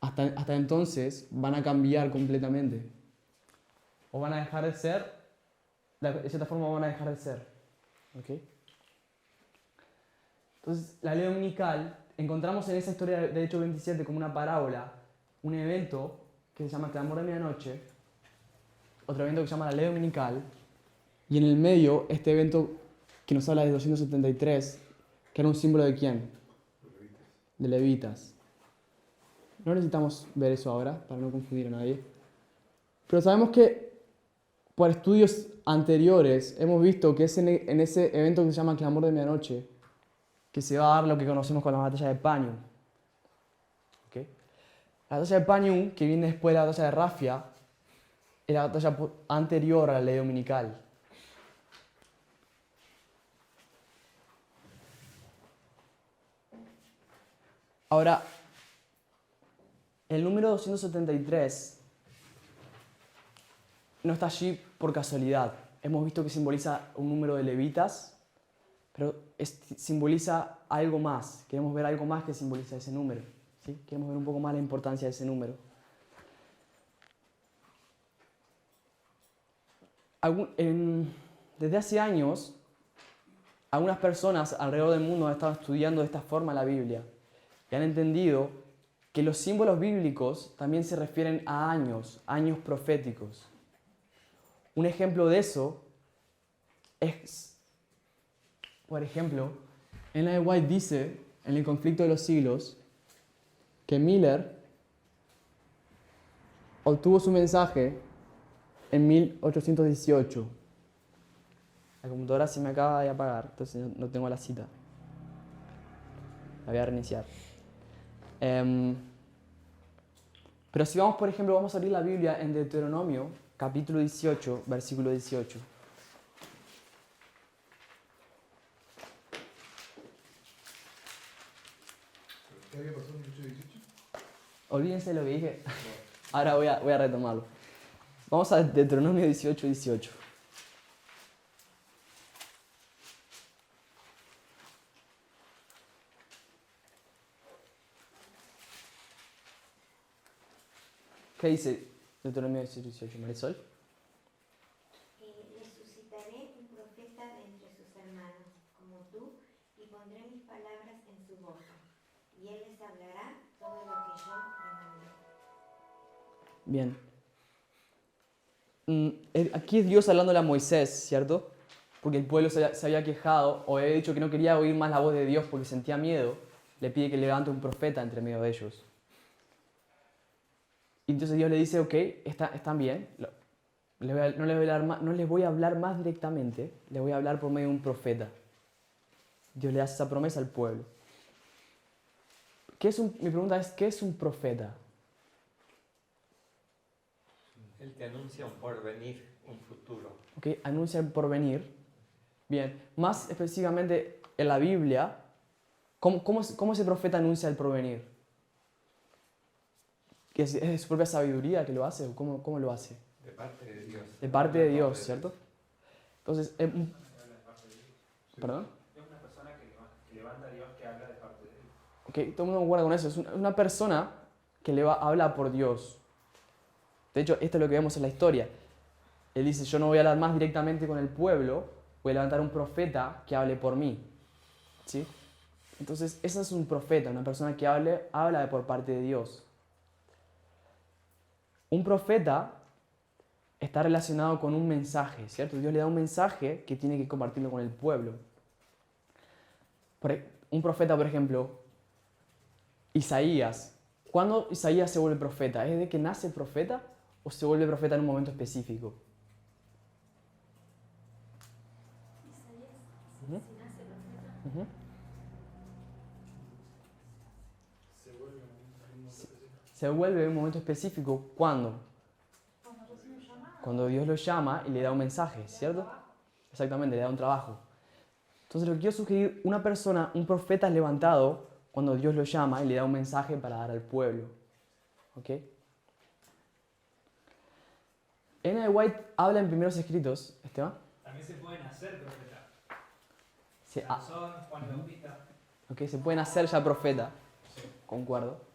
hasta entonces van a cambiar completamente. O van a dejar de ser, de cierta forma van a dejar de ser. ¿Okay? Entonces, la ley dominical, encontramos en esa historia de Hechos 27 como una parábola, un evento que se llama Clamor de Medianoche, otro evento que se llama la ley dominical, y en el medio este evento que nos habla de 273, que era un símbolo de ¿quién? De levitas. No necesitamos ver eso ahora, para no confundir a nadie. Pero sabemos que por estudios anteriores hemos visto que es en ese evento que se llama Clamor de Medianoche que se va a dar lo que conocemos como la batalla de Panium. ¿Okay? La batalla de Panium, que viene después de la batalla de Rafia, es la batalla anterior a la ley dominical. Ahora, el número 273 no está allí por casualidad. Hemos visto que simboliza un número de levitas, pero simboliza algo más. Queremos ver algo más que simboliza ese número. ¿Sí? Queremos ver un poco más la importancia de ese número. Desde hace años algunas personas alrededor del mundo han estado estudiando de esta forma la Biblia y han entendido que los símbolos bíblicos también se refieren a años proféticos. Un ejemplo de eso es, por ejemplo, Ellen G. White dice en El conflicto de los siglos que Miller obtuvo su mensaje en 1818. La computadora se me acaba de apagar, entonces no tengo la cita. La voy a reiniciar. Pero si vamos, por ejemplo, vamos a abrir la Biblia en Deuteronomio, capítulo 18, versículo 18. ¿Qué había pasado en el 18? Olvídense lo que dije. Ahora voy a retomarlo. Vamos a Deuteronomio 18, 18. ¿Qué dice Deuteronomio 18, 18? Marisol. Le suscitaré un profeta de entre sus hermanos, como tú, y pondré mis palabras en su boca, y él les hablará todo lo que yo le mandé. Bien. Aquí es Dios hablándole a Moisés, ¿cierto? Porque el pueblo se había quejado o había dicho que no quería oír más la voz de Dios porque sentía miedo. Le pide que levante un profeta entre medio de ellos. Y entonces Dios le dice, ok, están bien, no les voy a hablar más directamente, les voy a hablar por medio de un profeta. Dios le hace esa promesa al pueblo. Mi pregunta es, ¿qué es un profeta? Él te anuncia un porvenir, un futuro. Ok, anuncia el porvenir. Bien, más específicamente en la Biblia, ¿cómo ese profeta anuncia el porvenir? ¿Que es de su propia sabiduría que lo hace? ¿O cómo lo hace? De parte de Dios. De parte de Dios, ¿cierto? Entonces, ¿perdón? Es una persona que levanta a Dios, que habla de parte de Dios. Ok, todo el mundo concuerda con eso. Es una persona que habla por Dios. De hecho, esto es lo que vemos en la historia. Él dice, yo no voy a hablar más directamente con el pueblo, voy a levantar un profeta que hable por mí. ¿Sí? Entonces, ese es un profeta, una persona que habla por parte de Dios. Un profeta está relacionado con un mensaje, ¿cierto? Dios le da un mensaje que tiene que compartirlo con el pueblo. Un profeta, por ejemplo, Isaías. ¿Cuándo Isaías se vuelve profeta? ¿Es de que nace profeta o se vuelve profeta en un momento específico? Isaías, Ujú. si nace profeta. Uh-huh. Se vuelve en un momento específico. ¿Cuándo? Cuando Dios lo llama y le da un mensaje, ¿cierto? Exactamente, le da un trabajo. Entonces lo que quiero sugerir, una persona, un profeta es levantado cuando Dios lo llama y le da un mensaje para dar al pueblo. ¿Ok? Ellen G. White habla en primeros escritos, Esteban. También se pueden hacer profetas. Sí, Sansón, Juan el Bautista. Ok, se pueden hacer ya profeta. Concuerdo.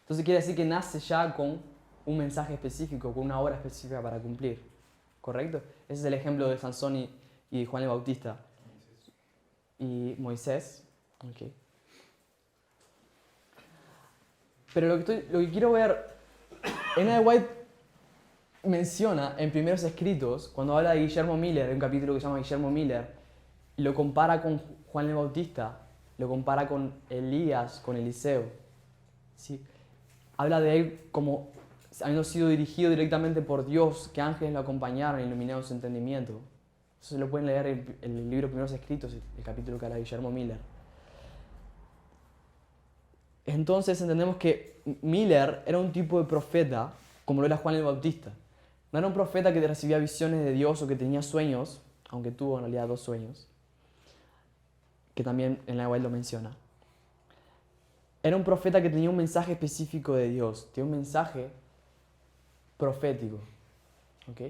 Entonces quiere decir que nace ya con un mensaje específico, con una obra específica para cumplir. ¿Correcto? Ese es el ejemplo de Sansón y Juan el Bautista. Y Moisés. Okay. Pero lo que quiero ver, Ellen G. White menciona en primeros escritos, cuando habla de Guillermo Miller, en un capítulo que se llama Guillermo Miller, y lo compara con Juan el Bautista, lo compara con Elías, con Eliseo. ¿Sí? Habla de él como habiendo sido dirigido directamente por Dios, que ángeles lo acompañaron y iluminaron su entendimiento. Eso se lo pueden leer en el libro Primeros Escritos, el capítulo que habla de Guillermo Miller. Entonces entendemos que Miller era un tipo de profeta, como lo era Juan el Bautista. No era un profeta que recibía visiones de Dios o que tenía sueños, aunque tuvo en realidad 2 sueños, que también en la White lo menciona. Era un profeta que tenía un mensaje específico de Dios, tenía un mensaje profético. ¿Ok?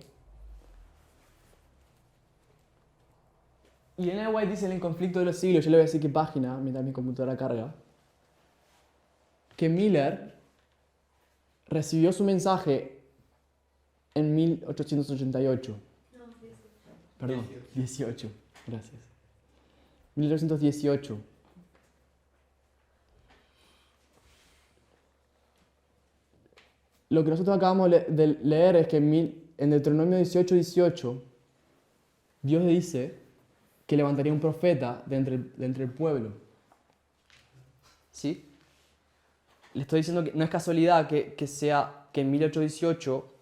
Y Ellen G. White dice en El conflicto de los siglos, yo le voy a decir qué página, mientras mi computadora carga, que Miller recibió su mensaje en 1888. No, 18. Perdón, 18. Gracias. 1818. Lo que nosotros acabamos de leer es que en Deuteronomio 18:18, Dios dice que levantaría un profeta de entre el pueblo. ¿Sí? Le estoy diciendo que no es casualidad que en 1818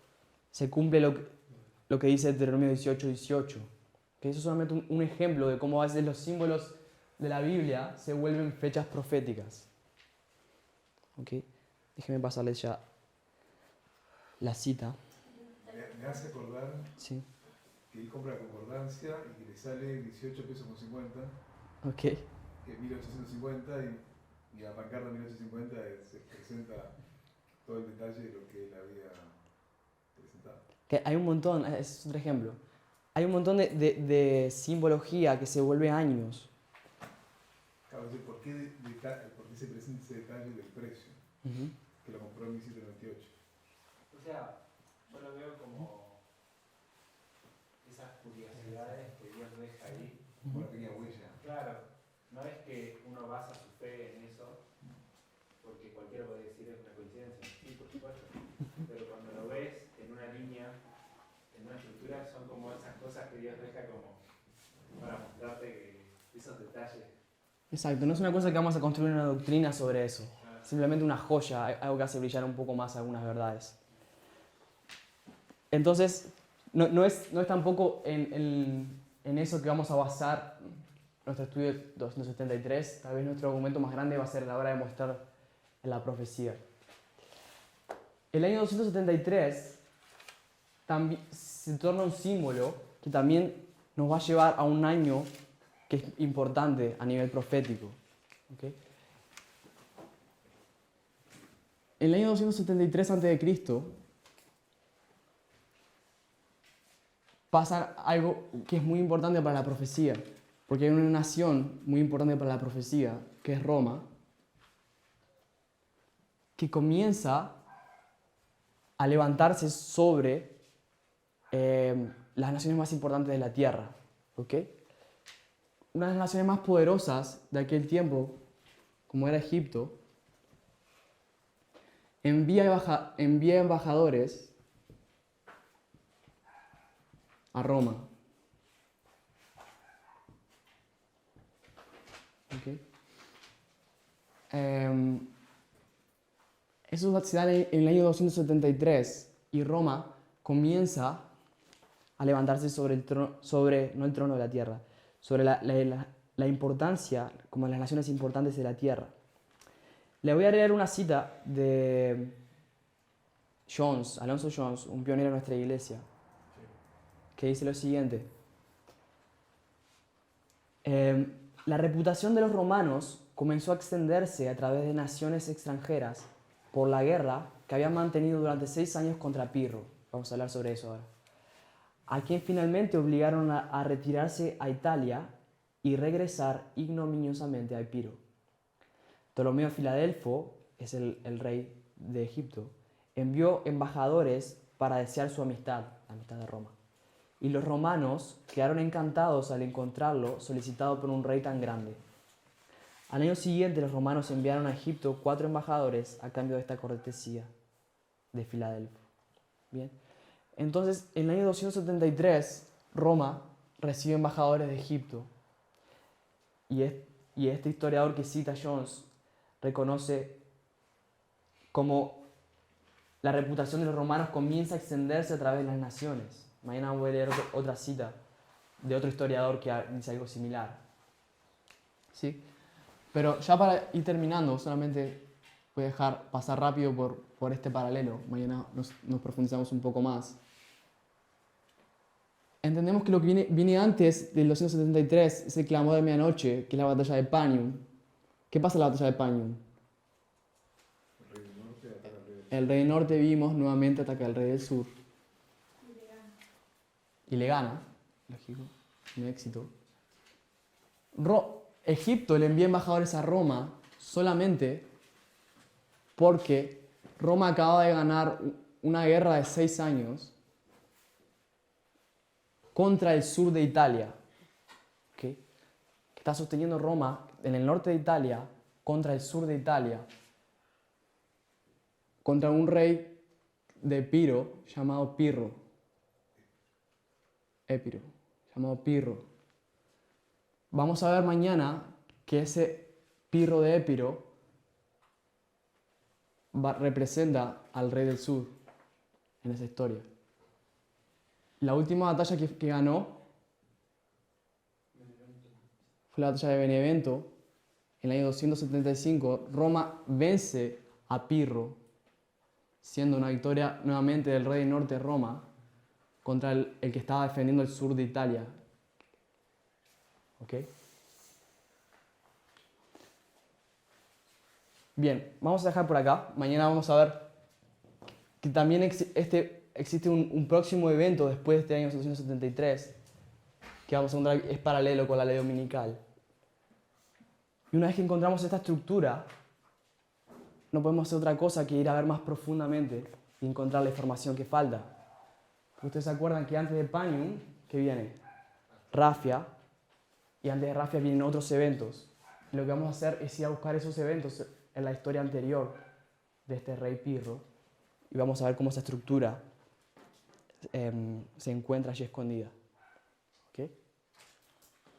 se cumple lo que dice Deuteronomio 18:18. Que eso es solamente un ejemplo de cómo a veces los símbolos de la Biblia se vuelven fechas proféticas. ¿Ok? Déjenme pasarles ya la cita. Me hace acordar Sí. que él compra la concordancia y que le sale 18 pesos con 50, Ok. que es 1850, y a pancarta 1850 se presenta todo el detalle de lo que él había presentado. Que hay un montón, es otro ejemplo. Hay un montón de simbología que se vuelve años. Claro, es decir, ¿por qué se presenta ese detalle del precio? Ujú. Que lo compró en 1798. O sea, yo lo veo como esas curiosidades que Dios deja ahí. Una pequeña huella. Claro, no es que uno basa su fe en eso, porque cualquiera puede decir es una coincidencia, sí, por supuesto, pero cuando lo ves en una línea, en una estructura, son como esas cosas que Dios deja como para mostrarte esos detalles. Exacto, no es una cosa que vamos a construir una doctrina sobre eso. Simplemente una joya, algo que hace brillar un poco más algunas verdades. Entonces, no es tampoco en eso que vamos a basar nuestro estudio 273. Tal vez nuestro argumento más grande va a ser a la hora de mostrar la profecía. El año 273 también se torna un símbolo que también nos va a llevar a un año que es importante a nivel profético. ¿Okay? En el año 273 a.C. pasa algo que es muy importante para la profecía, porque hay una nación muy importante para la profecía, que es Roma, que comienza a levantarse sobre las naciones más importantes de la tierra. ¿Okay? Una de las naciones más poderosas de aquel tiempo, como era Egipto, envía embajadores a Roma. ¿Okay? Eso se da en el año 273 y Roma comienza a levantarse sobre el trono, no el trono de la tierra, sobre la importancia, como las naciones importantes de la tierra. Le voy a leer una cita de Alonso Jones, un pionero de nuestra iglesia, que dice lo siguiente. La reputación de los romanos comenzó a extenderse a través de naciones extranjeras por la guerra que habían mantenido durante 6 años contra Pirro. Vamos a hablar sobre eso ahora. A quien finalmente obligaron a retirarse a Italia y regresar ignominiosamente a Epiro. Ptolomeo Filadelfo, es el rey de Egipto, envió embajadores para desear su amistad, la amistad de Roma. Y los romanos quedaron encantados al encontrarlo solicitado por un rey tan grande. Al año siguiente los romanos enviaron a Egipto 4 embajadores a cambio de esta cortesía de Filadelfo. Bien. Entonces, en el año 273, Roma recibe embajadores de Egipto. Y este historiador que cita Jones reconoce cómo la reputación de los romanos comienza a extenderse a través de las naciones. Mañana voy a leer otra cita de otro historiador que dice algo similar. ¿Sí? Pero ya para ir terminando, solamente voy a dejar pasar rápido por este paralelo. Mañana nos profundizamos un poco más. Entendemos que lo que viene antes del 273 es el clamor de medianoche, que es la batalla de Panium. ¿Qué pasa en la batalla de Panium? El rey del norte vimos nuevamente atacar al rey del sur. Y le gana, lógico, un éxito. Egipto le envía embajadores a Roma solamente porque Roma acaba de ganar una guerra de 6 años contra el sur de Italia, ¿okay? Que está sosteniendo Roma en el norte de Italia contra el sur de Italia, contra un rey de Epiro llamado Pirro. Épiro, llamado Pirro. Vamos a ver mañana que ese Pirro de Épiro representa al rey del sur en esa historia. La última batalla que ganó fue la batalla de Benevento. En el año 275, Roma vence a Pirro, siendo una victoria nuevamente del rey del norte de Roma contra el que estaba defendiendo el sur de Italia. ¿Ok? Bien, vamos a dejar por acá. Mañana vamos a ver que también existe un próximo evento después de este año 273, que vamos a encontrar es paralelo con la ley dominical. Y una vez que encontramos esta estructura, no podemos hacer otra cosa que ir a ver más profundamente y encontrar la información que falta. Porque ustedes se acuerdan que antes de Panium, ¿qué viene? Rafia, y antes de Rafia vienen otros eventos. Y lo que vamos a hacer es ir a buscar esos eventos en la historia anterior de este rey Pirro, y vamos a ver cómo esa estructura se encuentra allí escondida. ¿Okay?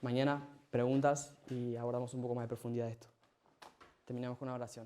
Mañana preguntas y abordamos un poco más de profundidad de esto. Terminamos con una oración.